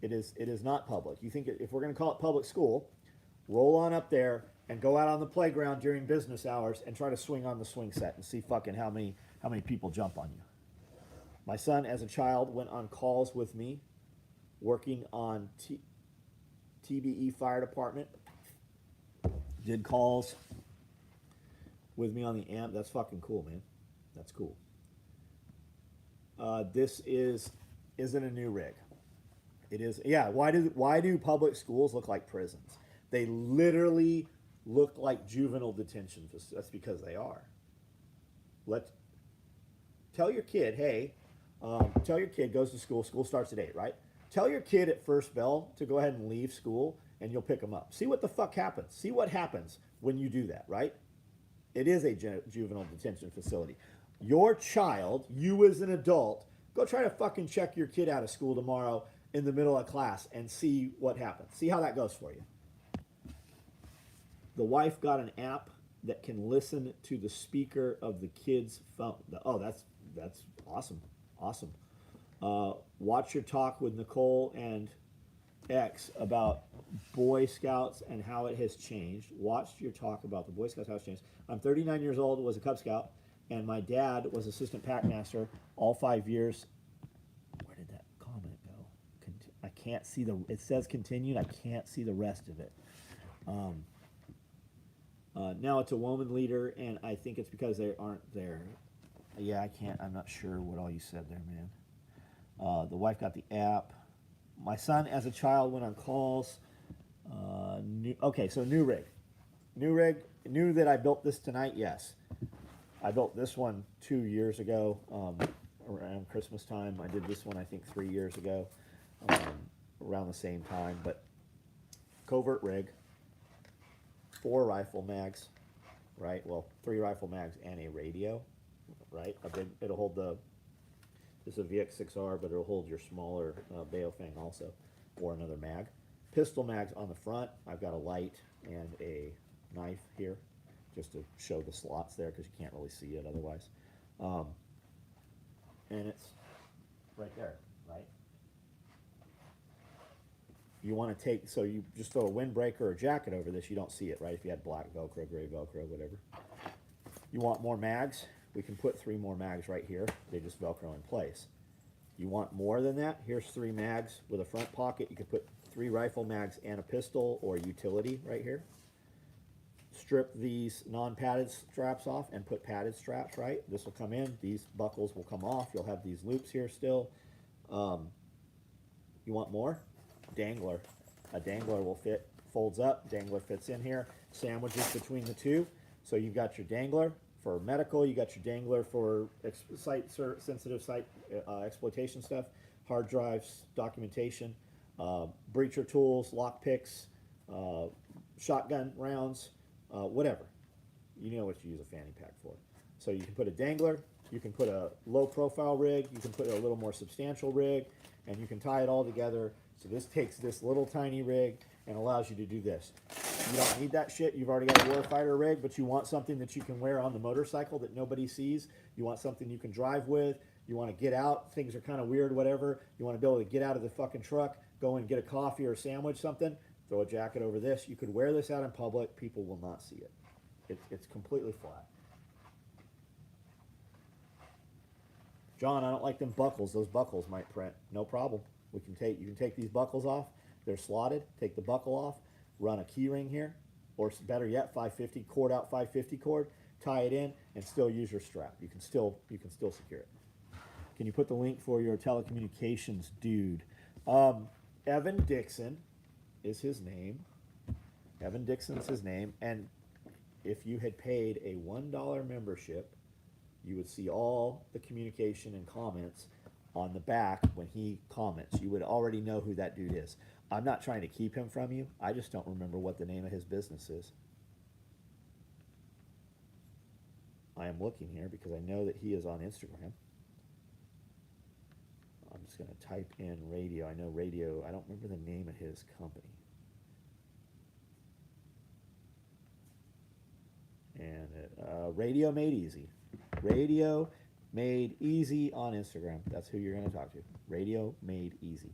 It is not public. You think if we're going to call it public school, roll on up there and go out on the playground during business hours and try to swing on the swing set and see fucking how many people jump on you. My son, as a child, went on calls with me, working on TBE Fire Department. Did calls with me on the amp. That's fucking cool, man. That's cool. This isn't a new rig. It is, yeah. Why do public schools look like prisons? They literally look like juvenile detention. That's because they are. Tell your kid, hey, tell your kid goes to school. School starts at 8, right? Tell your kid at first bell to go ahead and leave school, and you'll pick them up. See what the fuck happens. See what happens when you do that, right? It is a juvenile detention facility. Your child, you as an adult, go try to fucking check your kid out of school tomorrow in the middle of class and see what happens. See how that goes for you. The wife got an app that can listen to the speaker of the kid's phone. Oh, that's awesome. Awesome. Watch your talk with Nicole and X about Boy Scouts and how it has changed. Watched your talk about the Boy Scouts, how it's changed. I'm 39 years old, was a Cub Scout, and my dad was assistant pack master all 5 years. Where did that comment go? I can't see it says continued. I can't see the rest of it. Now it's a woman leader, and I think it's because they aren't there. Yeah, I can't. I'm not sure what all you said there, man. The wife got the app. My son, as a child, went on calls. Okay, so new rig. New rig. Knew that I built this tonight? Yes. I built this one 2 years ago, around Christmas time. I did this one, I think, 3 years ago, around the same time. But covert rig, 4 rifle mags, right? Well, 3 rifle mags and a radio, right? It'll hold this is a VX6R, but it'll hold your smaller Baofeng also, or another mag. Pistol mags on the front. I've got a light and a knife here, just to show the slots there, because you can't really see it otherwise. And it's right there, right? You want to take, so you just throw a windbreaker or jacket over this, you don't see it, right? If you had black Velcro, gray Velcro, whatever. You want more mags? We can put 3 more mags right here. They just Velcro in place. You want more than that? Here's 3 mags with a front pocket. You can put 3 rifle mags and a pistol or utility right here. Strip these non-padded straps off and put padded straps, right? This will come in. These buckles will come off. You'll have these loops here still. You want more? Dangler. A dangler will fit, folds up. Dangler fits in here. Sandwiches between the two. So you've got your dangler for medical. You got your dangler for sensitive site exploitation stuff. Hard drives, documentation, breacher tools, lock picks, shotgun rounds. Whatever. You know what you use a fanny pack for. So you can put a dangler, you can put a low profile rig, you can put a little more substantial rig, and you can tie it all together. So this takes this little tiny rig and allows you to do this. You don't need that shit. You've already got a warfighter rig, but you want something that you can wear on the motorcycle that nobody sees. You want something you can drive with. You want to get out. Things are kind of weird, whatever. You want to be able to get out of the fucking truck, go and get a coffee or a sandwich, something. Throw a jacket over this. You could wear this out in public. People will not see it. It's completely flat. John, I don't like them buckles. Those buckles might print. No problem. You can take these buckles off. They're slotted. Take the buckle off. Run a key ring here, or better yet, 550 cord out, 550 cord. Tie it in and still use your strap. You can still secure it. Can you put the link for your telecommunications dude? Evan Dixon is his name. Evan Dixon's his name, and if you had paid a $1 membership, you would see all the communication and comments on the back when he comments. You would already know who that dude is. I'm not trying to keep him from you. I just don't remember what the name of his business is. I am looking here because I know that he is on Instagram. I'm just going to type in radio. I know radio. I don't remember the name of his company. And Radio Made Easy. Radio Made Easy on Instagram. That's who you're going to talk to. Radio Made Easy.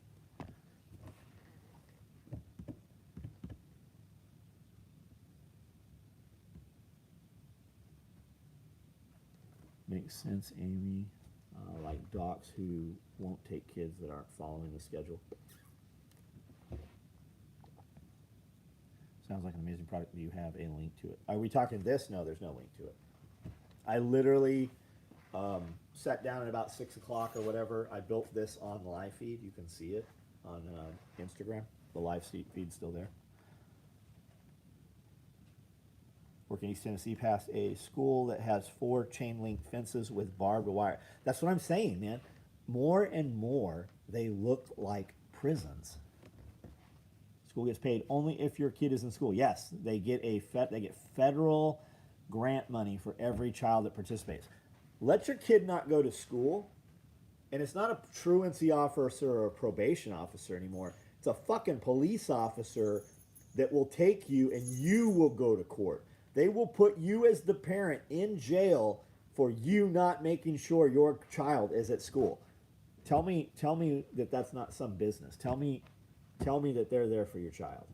Makes sense, Amy. Like docs who won't take kids that aren't following the schedule. Sounds like an amazing product. Do you have a link to it? Are we talking this? No, there's no link to it. I literally sat down at about 6 o'clock or whatever. I built this on the live feed. You can see it on Instagram. The live feed's still there. Working in East Tennessee, past a school that has 4 chain link fences with barbed wire. That's what I'm saying, man. More and more, they look like prisons. School gets paid only if your kid is in school. Yes, they get federal grant money for every child that participates. Let your kid not go to school, and it's not a truancy officer or a probation officer anymore. It's a fucking police officer that will take you and you will go to court. They will put you as the parent in jail for you not making sure your child is at school. Tell me that that's not some business. Tell me that they're there for your child.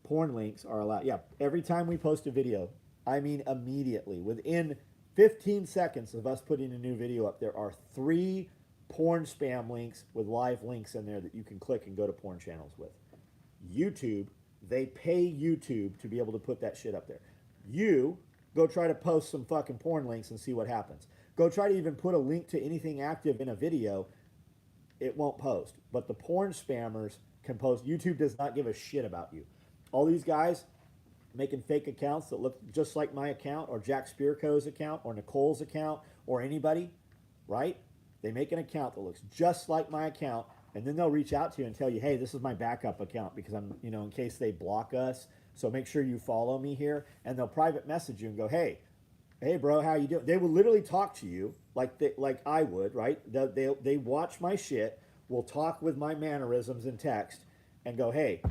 Porn links are allowed. Yeah, every time we post a video, I mean immediately, within 15 seconds of us putting a new video up, there are 3 porn spam links with live links in there that you can click and go to porn channels with. YouTube They pay YouTube to be able to put that shit up there. You go try to post some fucking porn links and see what happens. Go try to even put a link to anything active in a video. It won't post. But the porn spammers can post. YouTube does not give a shit about you. All these guys making fake accounts that look just like my account or Jack Spirko's account or Nicole's account or anybody, right? They make an account that looks just like my account, and then they'll reach out to you and tell you, hey, this is my backup account because I'm, in case they block us. So make sure you follow me here. And they'll private message you and go, hey, bro, how you doing? They will literally talk to you like I would, right? They watch my shit, will talk with my mannerisms in text, and go, hey,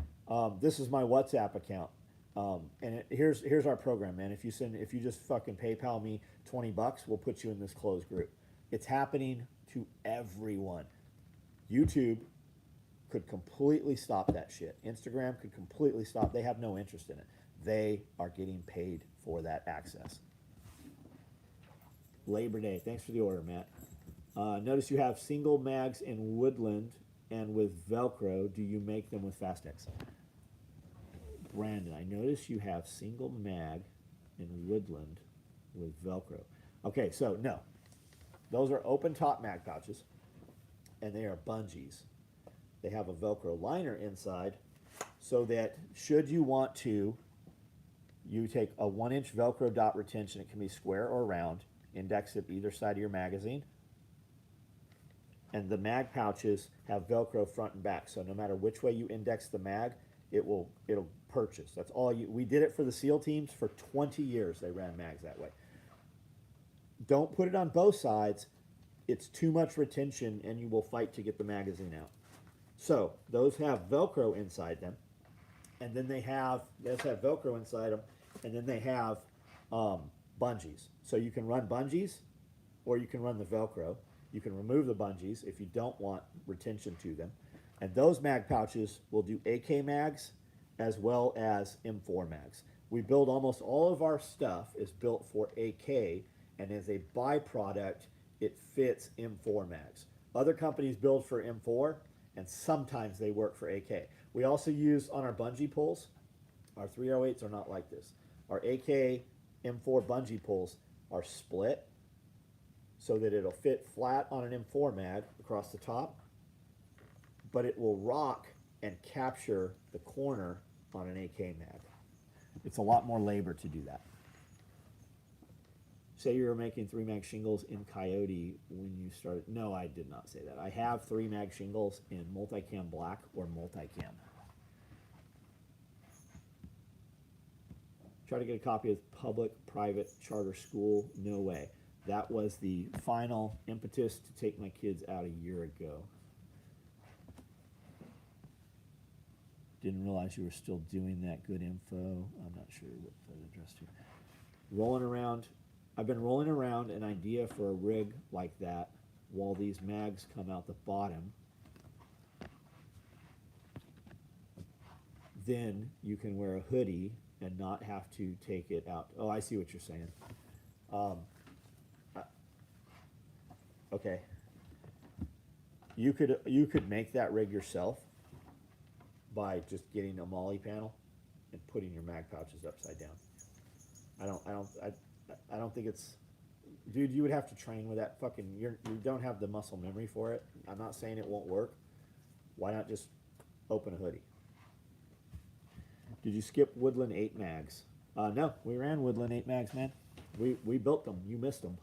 this is my WhatsApp account. Here's our program, man. If you just fucking PayPal me $20, we'll put you in this closed group. It's happening to everyone. YouTube could completely stop that shit. Instagram could completely stop. They have no interest in it. They are getting paid for that access. Labor Day. Thanks for the order, Matt. Notice you have single mags in Woodland and with Velcro. Do you make them with Fastex? Brandon, I notice you have single mag in Woodland with Velcro. Okay, so no. Those are open top mag pouches, and they are bungees. They have a Velcro liner inside so that should you want to, you take a 1-inch Velcro dot retention. It can be square or round. Index it either side of your magazine. And the mag pouches have Velcro front and back. So no matter which way you index the mag, it'll purchase. That's all we did it for the SEAL teams for 20 years. They ran mags that way. Don't put it on both sides. It's too much retention and you will fight to get the magazine out. So those have Velcro inside them. And then those have Velcro inside them. And then they have bungees. So you can run bungees or you can run the Velcro. You can remove the bungees if you don't want retention to them. And those mag pouches will do AK mags as well as M4 mags. We build almost all of our stuff is built for AK, and as a byproduct, it fits M4 mags. Other companies build for M4, and sometimes they work for AK. We also use on our bungee pulls, our 308s are not like this. Our AK M4 bungee pulls are split so that it'll fit flat on an M4 mag across the top, but it will rock and capture the corner on an AK mag. It's a lot more labor to do that. Say you were making 3-mag shingles in Coyote when you started. No, I did not say that. I have 3-mag shingles in multicam black or multicam. Try to get a copy of public, private, charter school. No way. That was the final impetus to take my kids out a year ago. Didn't realize you were still doing that. Good info. I'm not sure what that address to. Rolling around. I've been rolling around an idea for a rig like that while these mags come out the bottom. Then you can wear a hoodie and not have to take it out. Oh, I see what you're saying. Okay. You could make that rig yourself by just getting a molly panel and putting your mag pouches upside down. I don't think it's, dude, you would have to train with that fucking, you don't have the muscle memory for it. I'm not saying it won't work. Why not just open a hoodie? Did you skip Woodland 8 mags? No, we ran Woodland 8 mags, man. We built them. You missed them.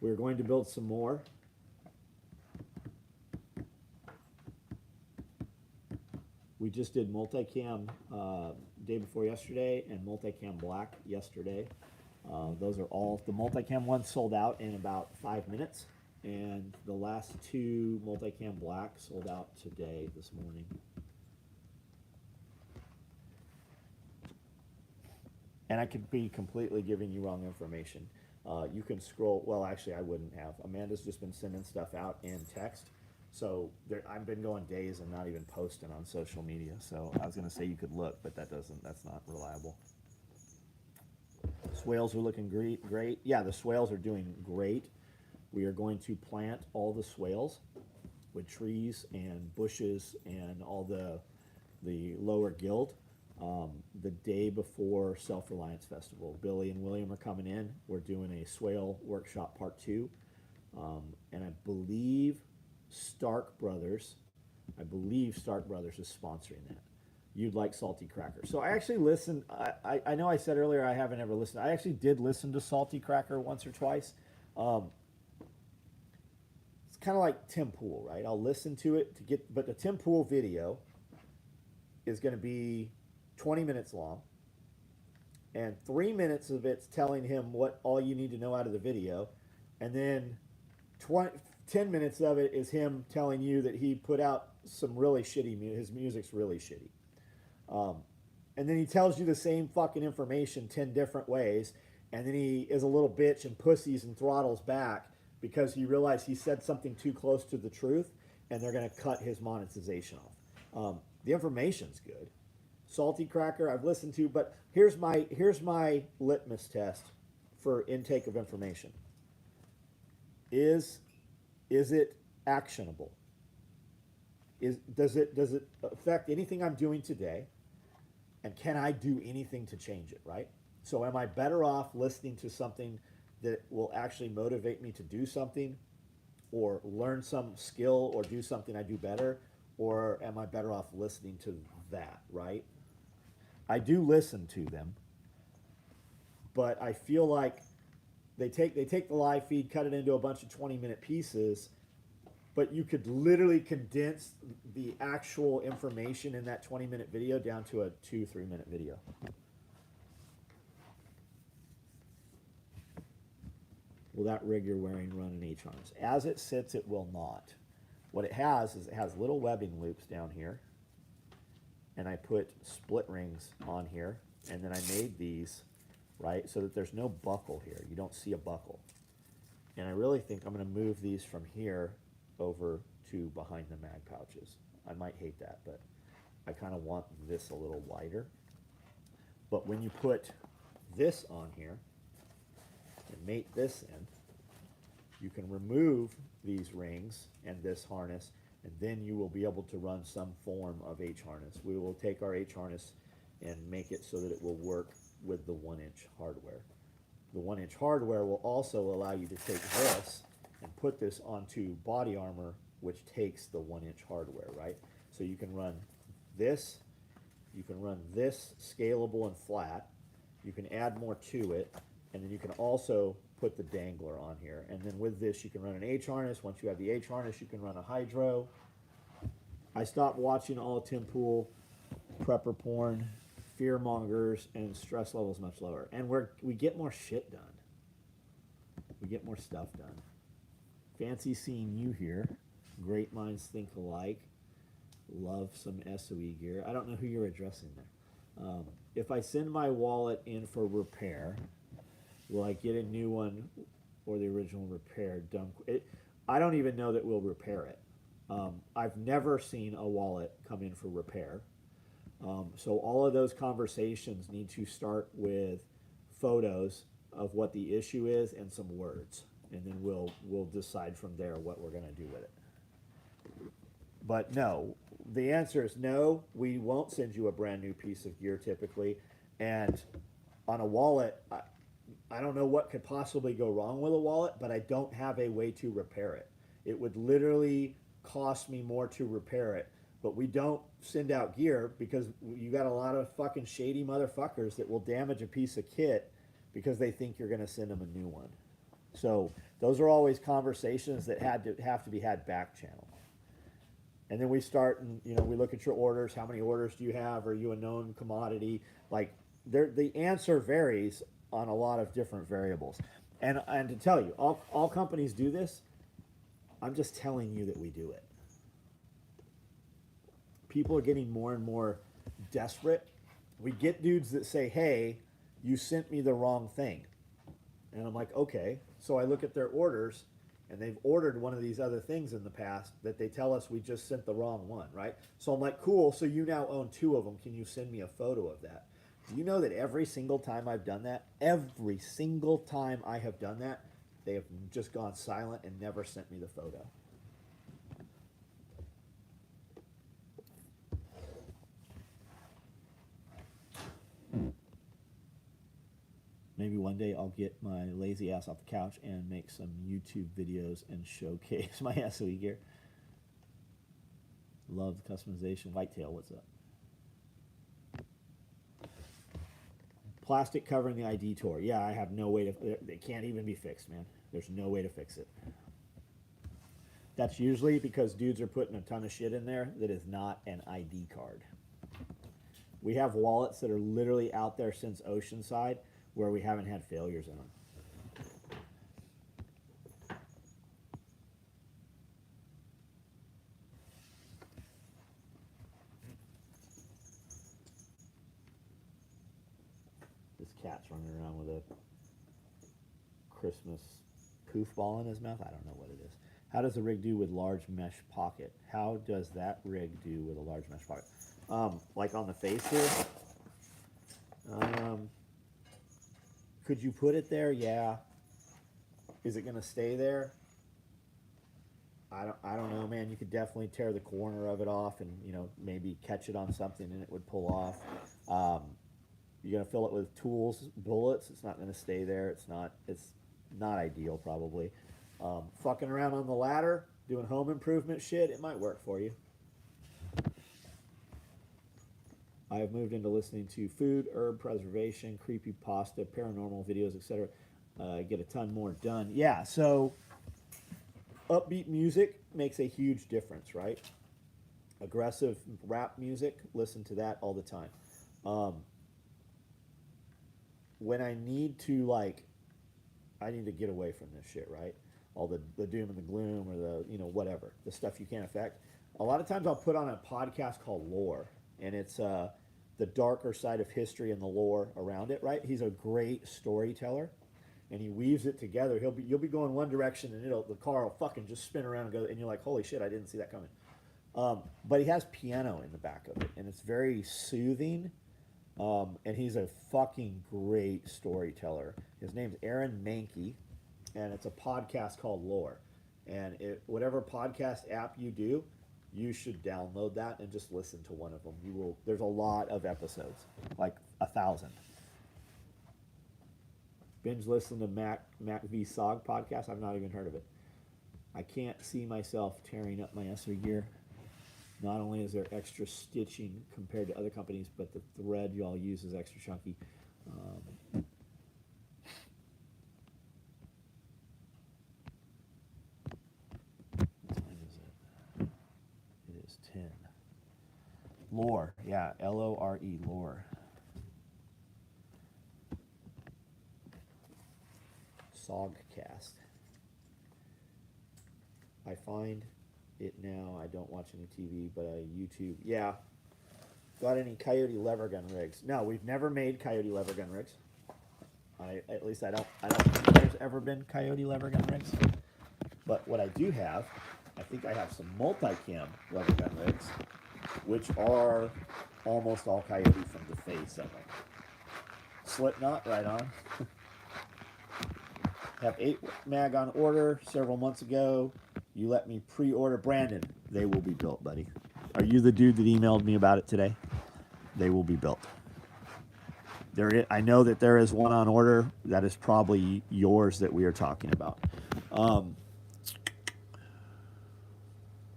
We were going to build some more. We just did multicam day before yesterday and multicam black yesterday. Those are all, the multicam ones sold out in about 5 minutes, and the last 2 multicam black sold out today, this morning. And I could be completely giving you wrong information. You can scroll, well, actually I wouldn't have. Amanda's just been sending stuff out in text. So I've been going days and not even posting on social media. So I was gonna say you could look, but that's not reliable. Swales are looking great. Yeah, the swales are doing great. We are going to plant all the swales with trees and bushes and all the lower gilt the day before Self-Reliance Festival. Billy and William are coming in. We're doing a Swale Workshop Part 2. And I believe Stark Brothers is sponsoring that. You'd like Salty Cracker. So I actually listened. I know I said earlier I haven't ever listened. I actually did listen to Salty Cracker once or twice. It's kind of like Tim Pool, right? I'll listen to it to get, but the Tim Pool video is going to be 20 minutes long, and 3 minutes of it's telling him what all you need to know out of the video, and then 10 minutes of it is him telling you that he put out some really shitty music. His music's really shitty. And then he tells you the same fucking information 10 different ways, and then he is a little bitch and pussies and throttles back because he realized he said something too close to the truth, and they're going to cut his monetization off. The information's good. Salty Cracker I've listened to, but here's my litmus test for intake of information. Is it actionable? Does it affect anything I'm doing today? And can I do anything to change it, right? So am I better off listening to something that will actually motivate me to do something or learn some skill or do something I do better? Or am I better off listening to that, right? I do listen to them, but I feel like they take the live feed, cut it into a bunch of 20-minute pieces, but you could literally condense the actual information in that 20-minute video down to a 2-3 minute video. Will that rig you're wearing run an H harness? As it sits, it will not. What it has is it has little webbing loops down here, and I put split rings on here, and then I made these, right, so that there's no buckle here. You don't see a buckle. And I really think I'm going to move these from here over to behind the mag pouches. I might hate that, but I kind of want this a little wider. But when you put this on here and mate this in, you can remove these rings and this harness, and then you will be able to run some form of H harness. We will take our H harness and make it so that it will work with the 1-inch hardware. The 1-inch hardware will also allow you to take this and put this onto body armor, which takes the 1-inch hardware, right? So you can run this scalable and flat, you can add more to it, and then you can also put the dangler on here. And then with this, you can run an H harness. Once you have the H harness, you can run a hydro. I stopped watching all Tim Pool, prepper porn, fear mongers, and stress levels much lower. And we get more shit done. We get more stuff done. Fancy seeing you here. Great minds think alike. Love some SOE gear. I don't know who you're addressing there. If I send my wallet in for repair, will I get a new one or the original repair done? I don't even know that we'll repair it. I've never seen a wallet come in for repair. So all of those conversations need to start with photos of what the issue is and some words. And then we'll decide from there what we're going to do with it. But no, the answer is no, we won't send you a brand new piece of gear typically. And on a wallet, I don't know what could possibly go wrong with a wallet, but I don't have a way to repair it. It would literally cost me more to repair it. But we don't send out gear because you got a lot of fucking shady motherfuckers that will damage a piece of kit because they think you're going to send them a new one. So those are always conversations that have to be had back channel. And then we start and we look at your orders. How many orders do you have? Are you a known commodity? Like the answer varies on a lot of different variables. And to tell you, all companies do this. I'm just telling you that we do it. People are getting more and more desperate. We get dudes that say, hey, you sent me the wrong thing. And I'm like, okay. So I look at their orders, and they've ordered one of these other things in the past that they tell us we just sent the wrong one, right? So I'm like, cool, so you now own 2 of them. Can you send me a photo of that? Do you know that every single time I've done that, every single time I have done that, they have just gone silent and never sent me the photo? Maybe one day I'll get my lazy ass off the couch and make some YouTube videos and showcase my SOE gear. Love the customization. Whitetail, what's up? Plastic covering the ID tour. Yeah, I have no way to, it can't even be fixed, man. There's no way to fix it. That's usually because dudes are putting a ton of shit in there that is not an ID card. We have wallets that are literally out there since Oceanside where we haven't had failures in them. This cat's running around with a Christmas poof ball in his mouth. I don't know what it is. How does the rig do with large mesh pocket? How does that rig do with a large mesh pocket? Like on the face here. Could you put it there? Yeah. Is it going to stay there? I don't know, man. You could definitely tear the corner of it off and, you know, maybe catch it on something and it would pull off. You're going to fill it with tools, bullets. It's not going to stay there. It's not ideal probably. Fucking around on the ladder, doing home improvement shit, it might work for you. I have moved into listening to food, herb preservation, creepypasta, paranormal videos, etc. Get a ton more done. Yeah, so upbeat music makes a huge difference, right? Aggressive rap music, listen to that all the time. When I need to, like, I need to get away from this shit, right? All the doom and the gloom or the, you know, whatever, the stuff you can't affect. A lot of times I'll put on a podcast called Lore, and it's the darker side of history and the lore around it, right? He's a great storyteller, and he weaves it together. You'll be going one direction, and the car will fucking just spin around and go, and you're like, holy shit, I didn't see that coming. But he has piano in the back of it, and it's very soothing. And he's a fucking great storyteller. His name's Aaron Mankey, and it's a podcast called Lore. And whatever podcast app you do, you should download that and just listen to one of them. There's a lot of episodes, like 1,000. Binge listen to Mac v Sog podcast. I've not even heard of it. I can't see myself tearing up my SR gear. Not only is there extra stitching compared to other companies, but the thread y'all use is extra chunky. What time is it? It is 10. Lore, yeah, Lore, Lore. Sogcast. I find it now. I don't watch any TV, but YouTube. Yeah. Got any Coyote lever gun rigs? No, we've never made Coyote lever gun rigs. At least I don't think there's ever been Coyote lever gun rigs. But what I do have, I think I have some multicam lever gun rigs, which are almost all Coyote from the face of them. Slipknot, right on. Have 8 mag on order several months ago. You let me pre-order. Brandon, they will be built, buddy. Are you the dude that emailed me about it today? They will be built. I know that there is one on order. That is probably yours that we are talking about.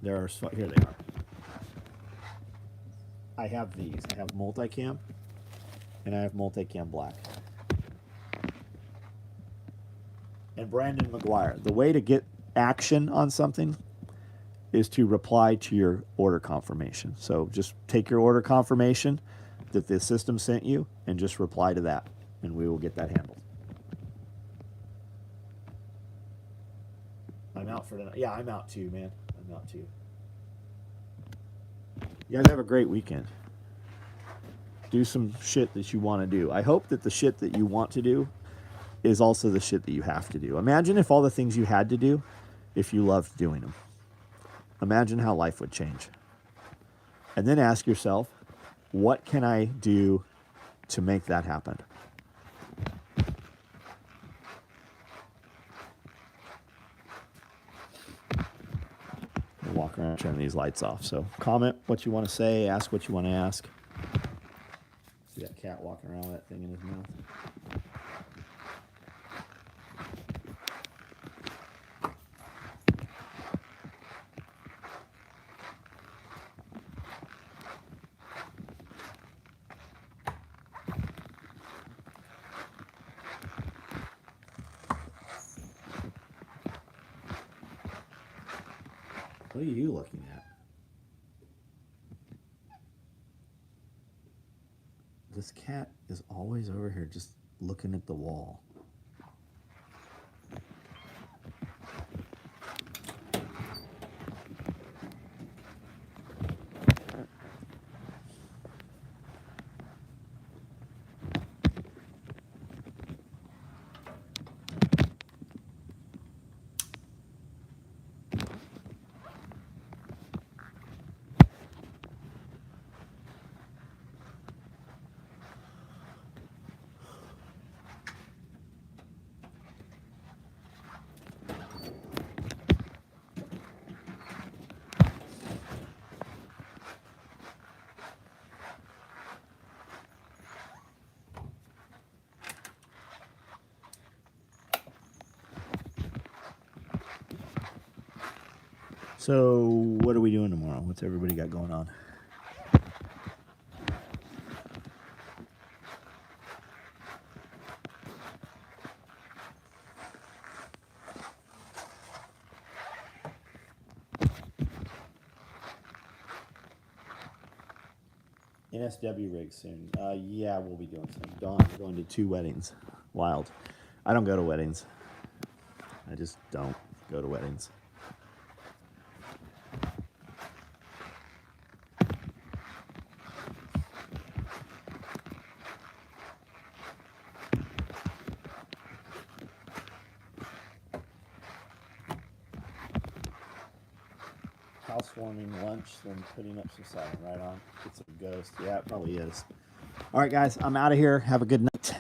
Here they are. I have these. I have multicam, and I have multicam black. And Brandon McGuire, the way to get action on something is to reply to your order confirmation. So just take your order confirmation that the system sent you and just reply to that, and we will get that handled. I'm out for the night. Yeah, I'm out too, man. I'm out too. You guys have a great weekend. Do some shit that you want to do. I hope that the shit that you want to do is also the shit that you have to do. Imagine if all the things you had to do, if you loved doing them. Imagine how life would change. And then ask yourself, what can I do to make that happen? I'll walk around and turn these lights off. So comment what you want to say, ask what you want to ask. See that cat walking around with that thing in his mouth? What are you looking at? This cat is always over here just looking at the wall. So, what are we doing tomorrow? What's everybody got going on? NSW rig soon. Yeah, we'll be doing some. Dawn going to 2 weddings. Wild. I don't go to weddings. I just don't go to weddings. Housewarming lunch, then putting up some siding. Right on. It's a ghost. Yeah, it probably is. All right, guys, I'm out of here. Have a good night.